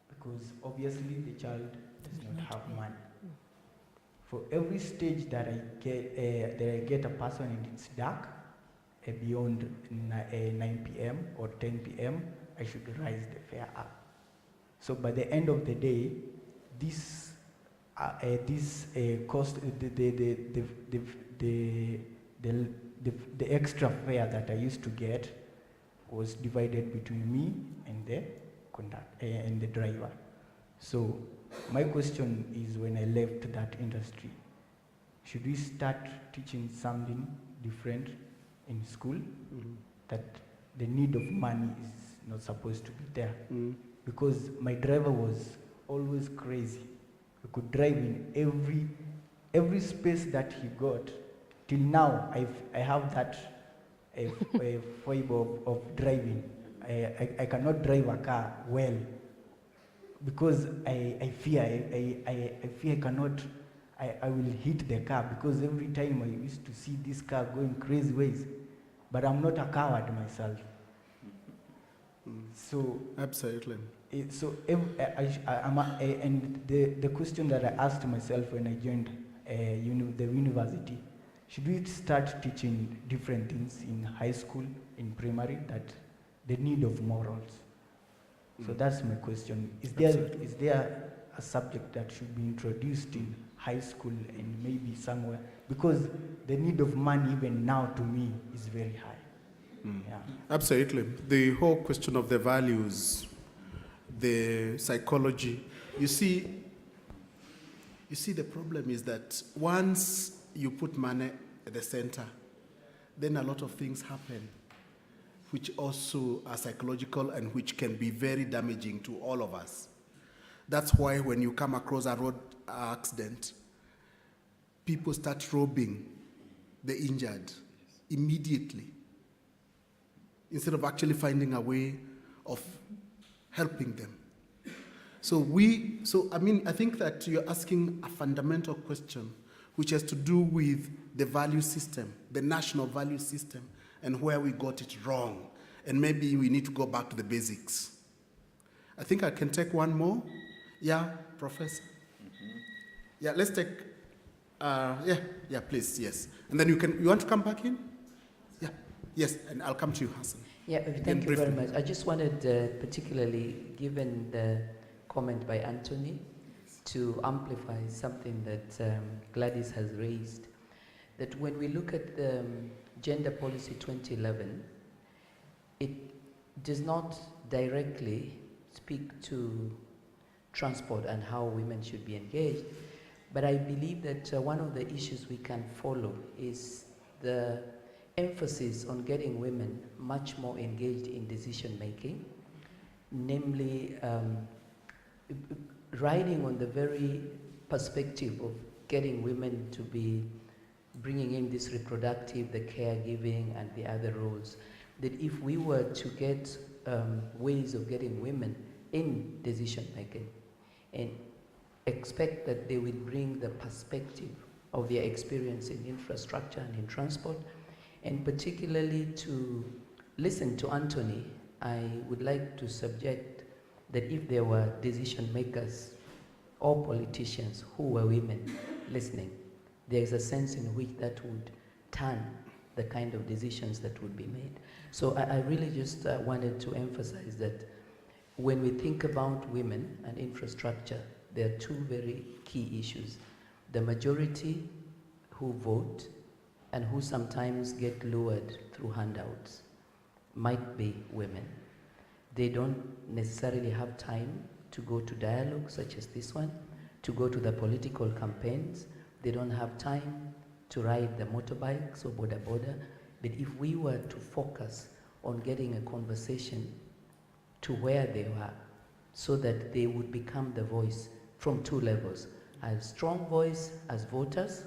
Speaker 12: because obviously the child does not have money. For every stage that I get a person and it's dark, beyond 9 p.m. or 10 p.m., I should raise the fare up. So by the end of the day, this cost, the extra fare that I used to get was divided between me and the driver. So my question is, when I left that industry, should we start teaching something different in school? That the need of money is not supposed to be there. Because my driver was always crazy. We could drive in every space that he got. Till now, I have that a foible of driving. I cannot drive a car well because I fear I cannot. I will hit the car, because every time I used to see this car going crazy ways, but I'm not a coward myself. So
Speaker 1: absolutely.
Speaker 12: So and the question that I asked myself when I joined the university, should we start teaching different things in high school, in primary, that the need of morals? So that's my question. Is there a subject that should be introduced in high school and maybe somewhere? Because the need of money even now to me is very high. Yeah.
Speaker 1: Absolutely. The whole question of the values, the psychology. You see, the problem is that once you put money at the center, then a lot of things happen, which also are psychological and which can be very damaging to all of us. That's why when you come across a road accident, people start robbing the injured immediately, instead of actually finding a way of helping them. I think that you're asking a fundamental question, which has to do with the value system, the national value system, and where we got it wrong. And maybe we need to go back to the basics. I think I can take one more. Yeah, Professor? Yeah, let's take, please, yes. And then you want to come back in? Yeah, yes, and I'll come to you, Hassan.
Speaker 13: Yeah, thank you very much. I just wanted, particularly given the comment by Anthony, to amplify something that Gladys has raised, that when we look at the Gender Policy 2011, it does not directly speak to transport and how women should be engaged, but I believe that one of the issues we can follow is the emphasis on getting women much more engaged in decision making, namely riding on the very perspective of getting women to be bringing in this reproductive, the caregiving, and the other roles, that if we were to get ways of getting women in decision making and expect that they will bring the perspective of their experience in infrastructure and in transport, and particularly to listen to Anthony, I would like to subject that if there were decision makers or politicians who were women listening, there is a sense in which that would turn the kind of decisions that would be made. So I really just wanted to emphasize that when we think about women and infrastructure, there are two very key issues. The majority who vote and who sometimes get lured through handouts might be women. They don't necessarily have time to go to dialogues such as this one, to go to the political campaigns. They don't have time to ride the motorbikes or boda boda. But if we were to focus on getting a conversation to where they are, so that they would become the voice from two levels, a strong voice as voters,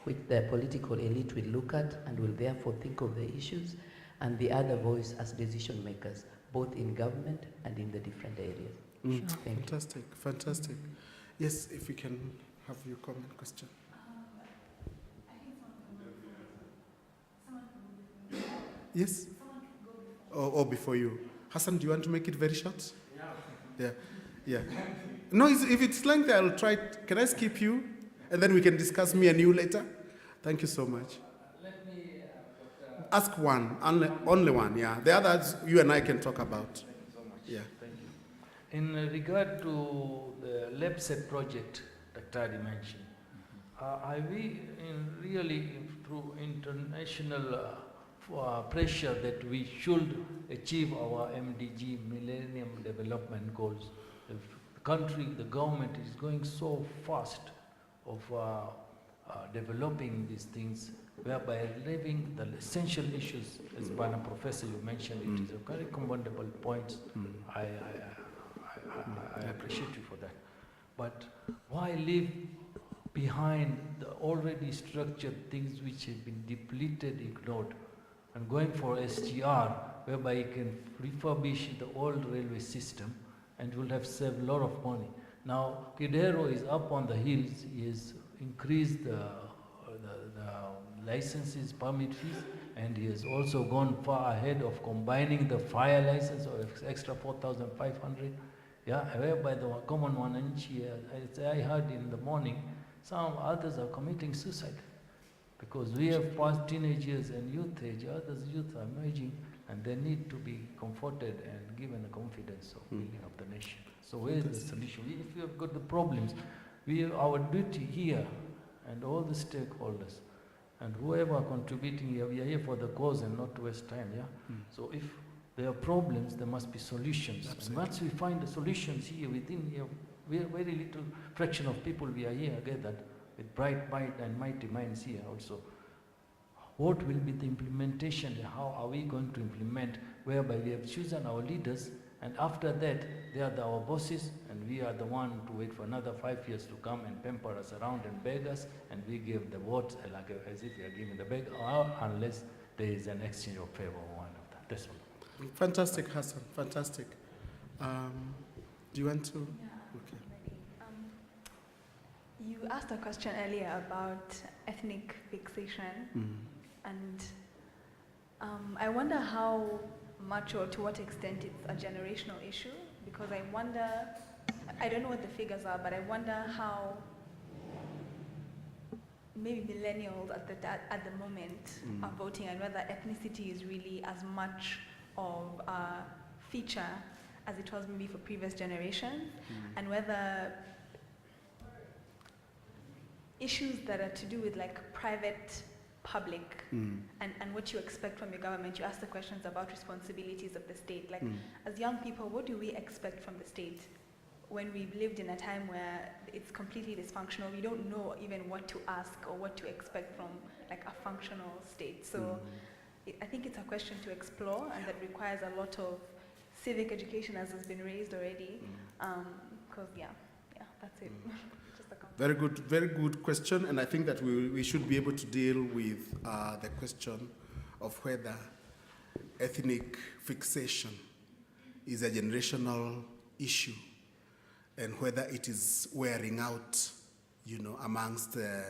Speaker 13: which the political elite will look at and will therefore think of the issues, and the other voice as decision makers, both in government and in the different areas.
Speaker 1: Sure. Fantastic, fantastic. Yes, if we can have your comment, question. Yes? Or before you. Hassan, do you want to make it very short? Yeah. Yeah. No, if it's lengthy, I'll try. Can I skip you? And then we can discuss me and you later? Thank you so much.
Speaker 4: Let me
Speaker 1: ask one, only one, yeah. The others you and I can talk about.
Speaker 4: Thank you so much.
Speaker 1: Yeah.
Speaker 4: Thank you. In regard to the LabSet project Dr. mentioned, are we really through international pressure that we should achieve our MDG, Millennium Development Goals? The country, the government is going so fast of developing these things, whereby leaving the essential issues, as Bana Professor you mentioned, it is a very commendable point. I appreciate you for that. But why leave behind the already structured things which have been depleted, ignored, and going for SGR, whereby you can refurbish the old railway system and will have saved a lot of money. Now, Kidero is up on the hills. He has increased the licenses, permit fees, and he has also gone far ahead of combining the fire license or extra 4,500. Yeah, whereby the common one, as I heard in the morning, some others are committing suicide because we have past teenagers and youth age. Others youth are emerging, and they need to be comforted and given the confidence of building up the nation. So where is the solution? If we have got the problems, our duty here and all the stakeholders and whoever are contributing here, we are here for the cause and not to waste time. Yeah. So if there are problems, there must be solutions. Absolutely. And once we find the solutions here within here, we are very little fraction of people we are here gathered with bright mind and mighty minds here also. What will be the implementation? How are we going to implement? Whereby we have chosen our leaders, and after that, they are our bosses, and we are the one to wait for another 5 years to come and pamper us around and beg us, and we give the votes like as if we are giving the beg, unless there is an exchange of favor or one of that. That's all.
Speaker 1: Fantastic, Hassan. Fantastic. Do you want to?
Speaker 6: Yeah. Okay. You asked a question earlier about ethnic fixation, and I wonder how much or to what extent it's a generational issue, because I wonder, I don't know what the figures are, but I wonder how maybe millennials at the moment are voting, and whether ethnicity is really as much of a feature as it was maybe for previous generations, and whether issues that are to do with like private, public, and what you expect from your government. You ask the questions about responsibilities of the state. Like, as young people, what do we expect from the state when we've lived in a time where it's completely dysfunctional? We don't know even what to ask or what to expect from like a functional state. So I think it's a question to explore, and that requires a lot of civic education, as has been raised already. Because that's it. Just a comment.
Speaker 1: Very good question, and I think that we should be able to deal with the question of whether ethnic fixation is a generational issue and whether it is wearing out, amongst the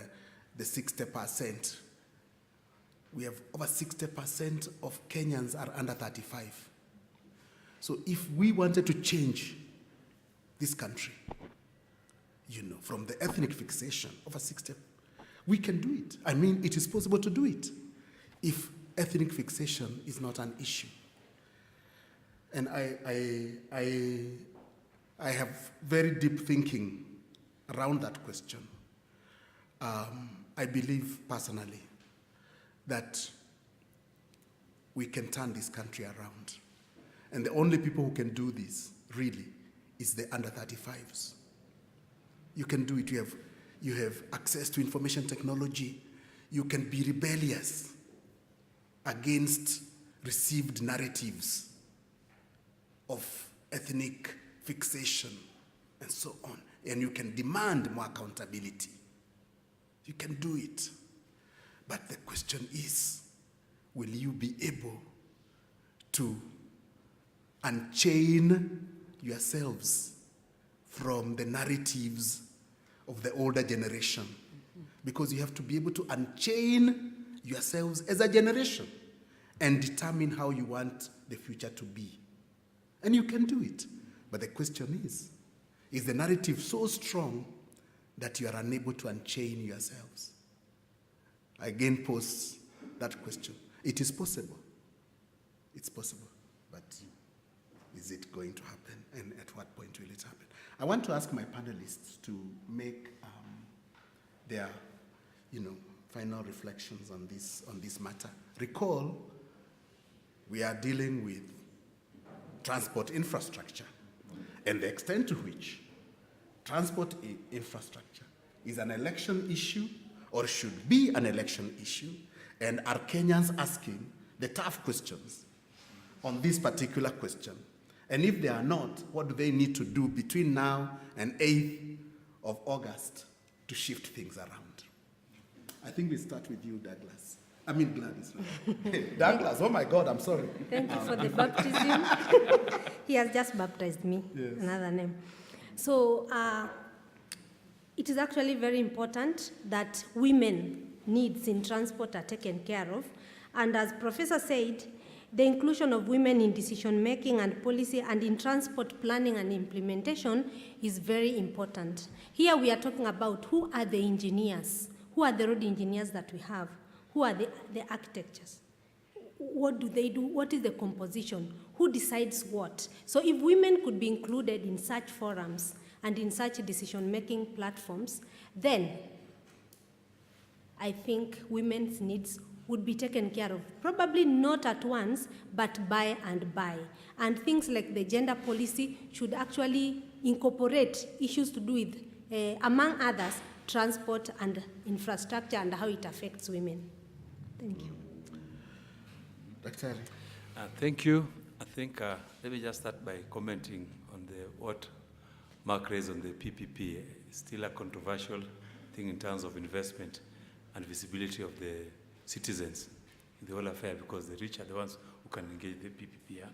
Speaker 1: 60%. We have over 60% of Kenyans are under 35. So if we wanted to change this country, from the ethnic fixation over 60, we can do it. I mean, it is possible to do it if ethnic fixation is not an issue. And I have very deep thinking around that question. I believe personally that we can turn this country around. And the only people who can do this, really, is the under 35s. You can do it. You have access to information technology. You can be rebellious against received narratives of ethnic fixation and so on. And you can demand more accountability. You can do it. But the question is, will you be able to unchain yourselves from the narratives of the older generation? Because you have to be able to unchain yourselves as a generation and determine how you want the future to be. And you can do it. But the question is the narrative so strong that you are unable to unchain yourselves? I again pose that question. It is possible. It's possible. But is it going to happen? And at what point will it happen? I want to ask my panelists to make their, final reflections on this matter. Recall, we are dealing with transport infrastructure and the extent to which transport infrastructure is an election issue or should be an election issue, and are Kenyans asking the tough questions on this particular question? And if they are not, what do they need to do between now and 8th of August to shift things around? I think we start with you, Douglas. I mean, Gladys. Douglas, oh my God, I'm sorry.
Speaker 3: Thank you for the baptism. He has just baptized me, yes. Another name. So it is actually very important that women needs in transport are taken care of. And as Professor said, the inclusion of women in decision-making and policy and in transport planning and implementation is very important. Here we are talking about who are the engineers, who are the road engineers that we have, who are the architects, what do they do, what is the composition, who decides what. So if women could be included in such forums and in such decision-making platforms, then I think women's needs would be taken care of. Probably not at once, but by and by. And things like the gender policy should actually incorporate issues to do with, among others, transport and infrastructure and how it affects women. Thank you.
Speaker 1: Dr.
Speaker 2: Thank you. I think, let me just start by commenting on what Mark raised on the PPP. It's still a controversial thing in terms of investment and visibility of the citizens in the whole affair, because the rich are the ones who can engage the PPP. Yeah?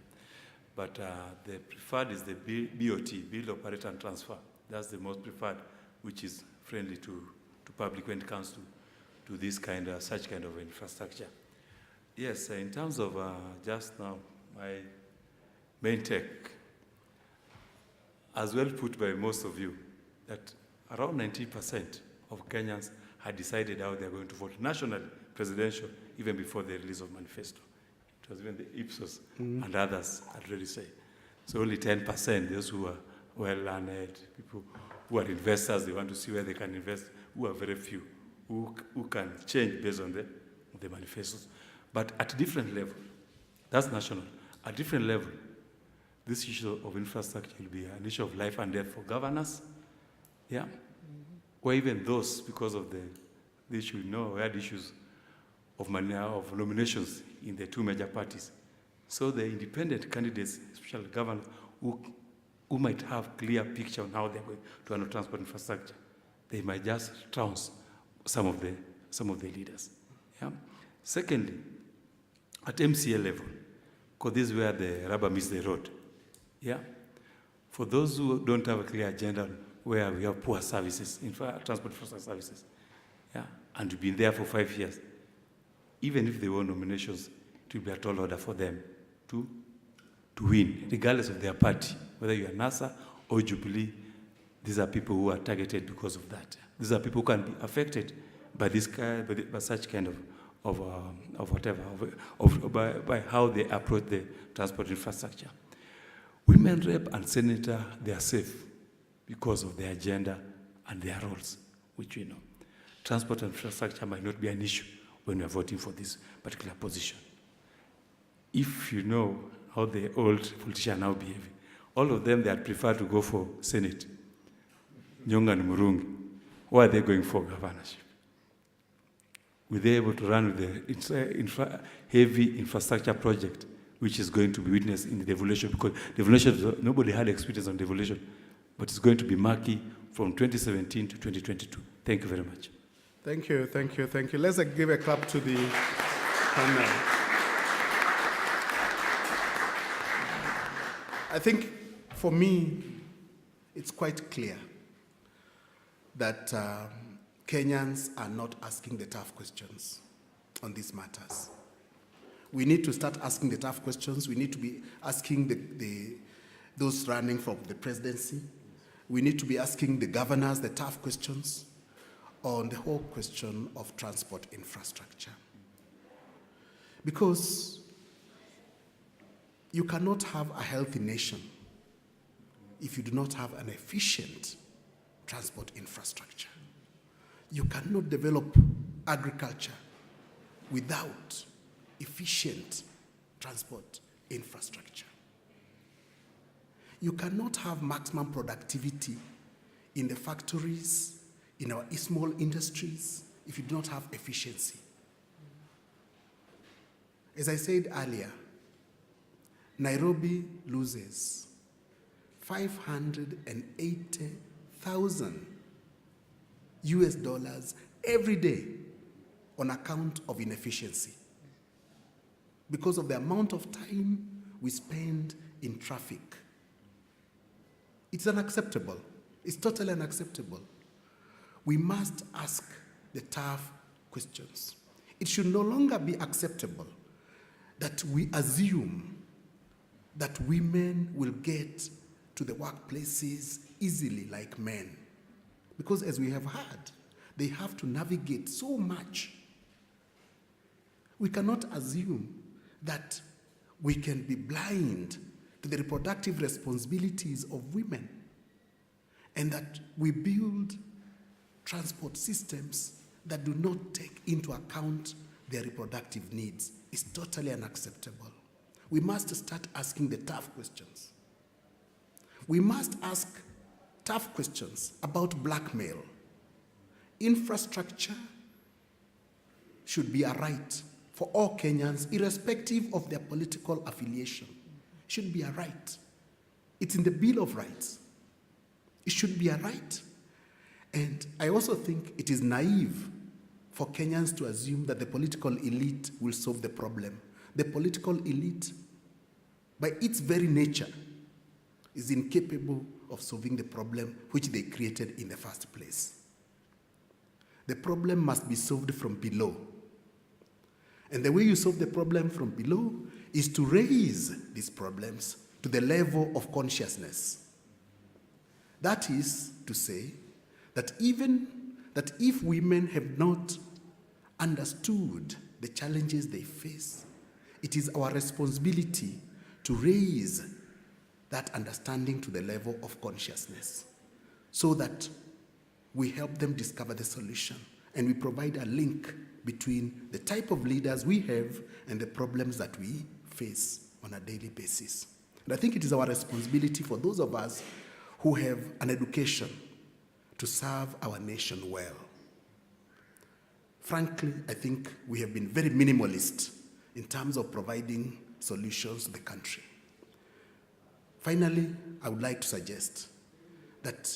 Speaker 2: But the preferred is the BOT, Build, Operate and Transfer. That's the most preferred, which is friendly to public when it comes to this such kind of infrastructure. Yes, in terms of just now, my main take, as well put by most of you, that around 90% of Kenyans had decided how they're going to vote nationally, presidential, even before the release of manifesto. It was even the Ipsos and others had already said. So only 10%, those who are well-learned, people who are investors, they want to see where they can invest, who are very few, who can change based on the manifestos. But at a different level, that's national, at a different level, this issue of infrastructure will be an issue of life and death for governors, yeah? Or even those, because of the issue, we had issues of nominations in the two major parties. So the independent candidates, especially governors, who who might have clear picture on how they're going to handle transport infrastructure, they might just trounce some of the leaders. Yeah? Secondly, at MCA level, because this is where the rubber meets the road. Yeah? For those who don't have a clear agenda where we have poor services, transport infrastructure services, yeah, and we've been there for 5 years, even if they won nominations, it will be a tall order for them to win, regardless of their party, whether you are NASA or Jubilee. These are people who are targeted because of that. These are people who can be affected by this kind, by such kind of whatever, by how they approach the transport infrastructure. Women rep and senator, they are safe because of their agenda and their roles, which we know. Transport infrastructure might not be an issue when we are voting for this particular position. If you know how the old politicians now behave, all of them, they had preferred to go for Senate. Njogu and Murungi, why are they going for governorship? Were they able to run with the heavy infrastructure project, which is going to be witnessed in the devolution? Because devolution, nobody had experience on devolution, but it's going to be murky from 2017 to 2022. Thank you very much.
Speaker 1: Thank you, thank you, thank you. Let's give a clap to the panel. I think for me, it's quite clear that Kenyans are not asking the tough questions on these matters. We need to start asking the tough questions. We need to be asking those running for the presidency. We need to be asking the governors the tough questions on the whole question of transport infrastructure. Because you cannot have a healthy nation if you do not have an efficient transport infrastructure. You cannot develop agriculture without efficient transport infrastructure. You cannot have maximum productivity in the factories, in our small industries, if you do not have efficiency. As I said earlier, Nairobi loses 580,000 US dollars every day on account of inefficiency, because of the amount of time we spend in traffic. It's unacceptable. It's totally unacceptable. We must ask the tough questions. It should no longer be acceptable that we assume that women will get to the workplaces easily like men. Because as we have heard, they have to navigate so much. We cannot assume that we can be blind to the reproductive responsibilities of women and that we build transport systems that do not take into account their reproductive needs. It's totally unacceptable. We must start asking the tough questions. We must ask tough questions about blackmail. Infrastructure should be a right for all Kenyans, irrespective of their political affiliation. It should be a right. It's in the Bill of Rights. It should be a right. And I also think it is naive for Kenyans to assume that the political elite will solve the problem. The political elite, by its very nature, is incapable of solving the problem which they created in the first place. The problem must be solved from below. And the way you solve the problem from below is to raise these problems to the level of consciousness. That is to say that if women have not understood the challenges they face, it is our responsibility to raise that understanding to the level of consciousness so that we help them discover the solution and we provide a link between the type of leaders we have and the problems that we face on a daily basis. And I think it is our responsibility for those of us who have an education to serve our nation well. Frankly, I think we have been very minimalist in terms of providing solutions to the country. Finally, I would like to suggest that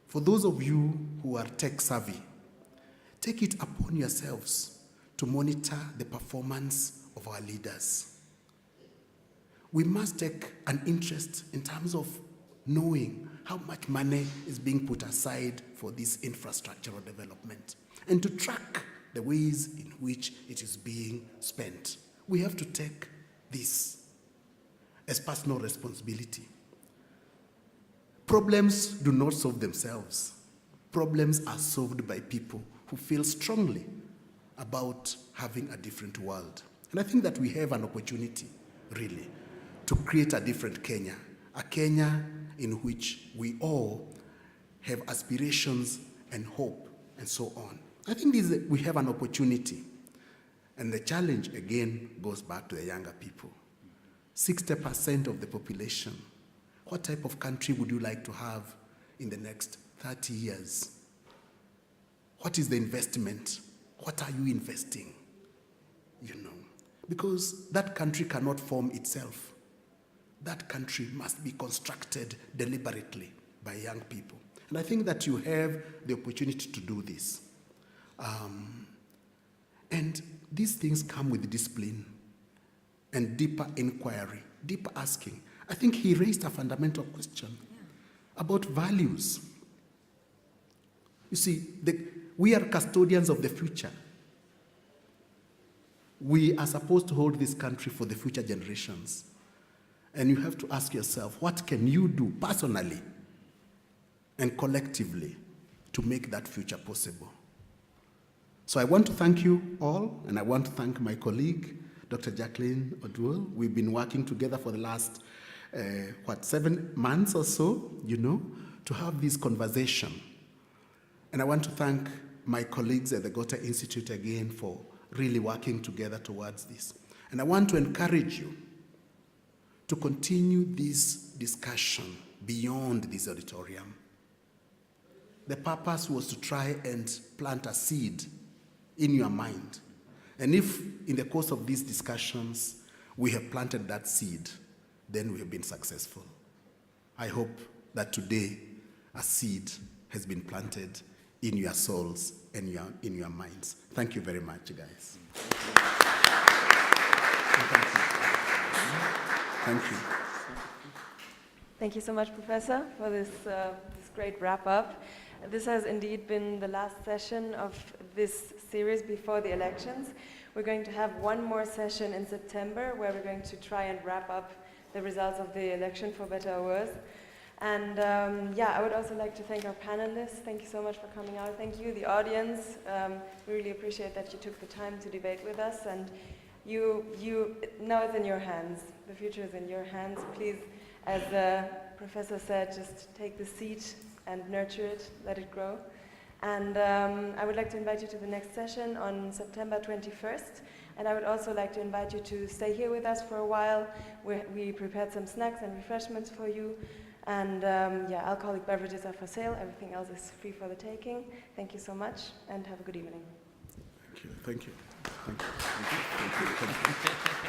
Speaker 1: for those of you who are tech savvy, take it upon yourselves to monitor the performance of our leaders. We must take an interest in terms of knowing how much money is being put aside for this infrastructural development and to track the ways in which it is being spent. We have to take this as personal responsibility. Problems do not solve themselves. Problems are solved by people who feel strongly about having a different world. And I think that we have an opportunity, really, to create a different Kenya, a Kenya in which we all have aspirations and hope and so on. I think we have an opportunity. And the challenge, again, goes back to the younger people. 60% of the population. What type of country would you like to have in the next 30 years? What is the investment? What are you investing? You know, because that country cannot form itself. That country must be constructed deliberately by young people. And I think that you have the opportunity to do this. And these things come with discipline and deeper inquiry, deeper asking. I think he raised a fundamental question about values. You see, we are custodians of the future. We are supposed to hold this country for the future generations. And you have to ask yourself, what can you do personally and collectively to make that future possible? So I want to thank you all, and I want to thank my colleague, Dr. Jacqueline Oduol. We've been working together for the last, 7 months or so, you know, to have this conversation. And I want to thank my colleagues at the Goethe-Institut again for really working together towards this. And I want to encourage you to continue this discussion beyond this auditorium. The purpose was to try and plant a seed in your mind. And if in the course of these discussions we have planted that seed, then we have been successful. I hope that today a seed has been planted in your souls and in your minds. Thank you very much, guys. Thank you.
Speaker 14: Thank you so much, Professor, for this great wrap-up. This has indeed been the last session of this series before the elections. We're going to have one more session in September where we're going to try and wrap up the results of the election, for better or worse. And I would also like to thank our panelists. Thank you so much for coming out. Thank you, the audience. We really appreciate that you took the time to debate with us. And now it's in your hands. The future is in your hands. Please, as the professor said, just take the seed and nurture it, let it grow. And I would like to invite you to the next session on September 21st. And I would also like to invite you to stay here with us for a while. We prepared some snacks and refreshments for you. And alcoholic beverages are for sale. Everything else is free for the taking. Thank you so much, and have a good evening.
Speaker 1: Thank you. Thank you. Thank you. Thank you. Thank you. Thank you.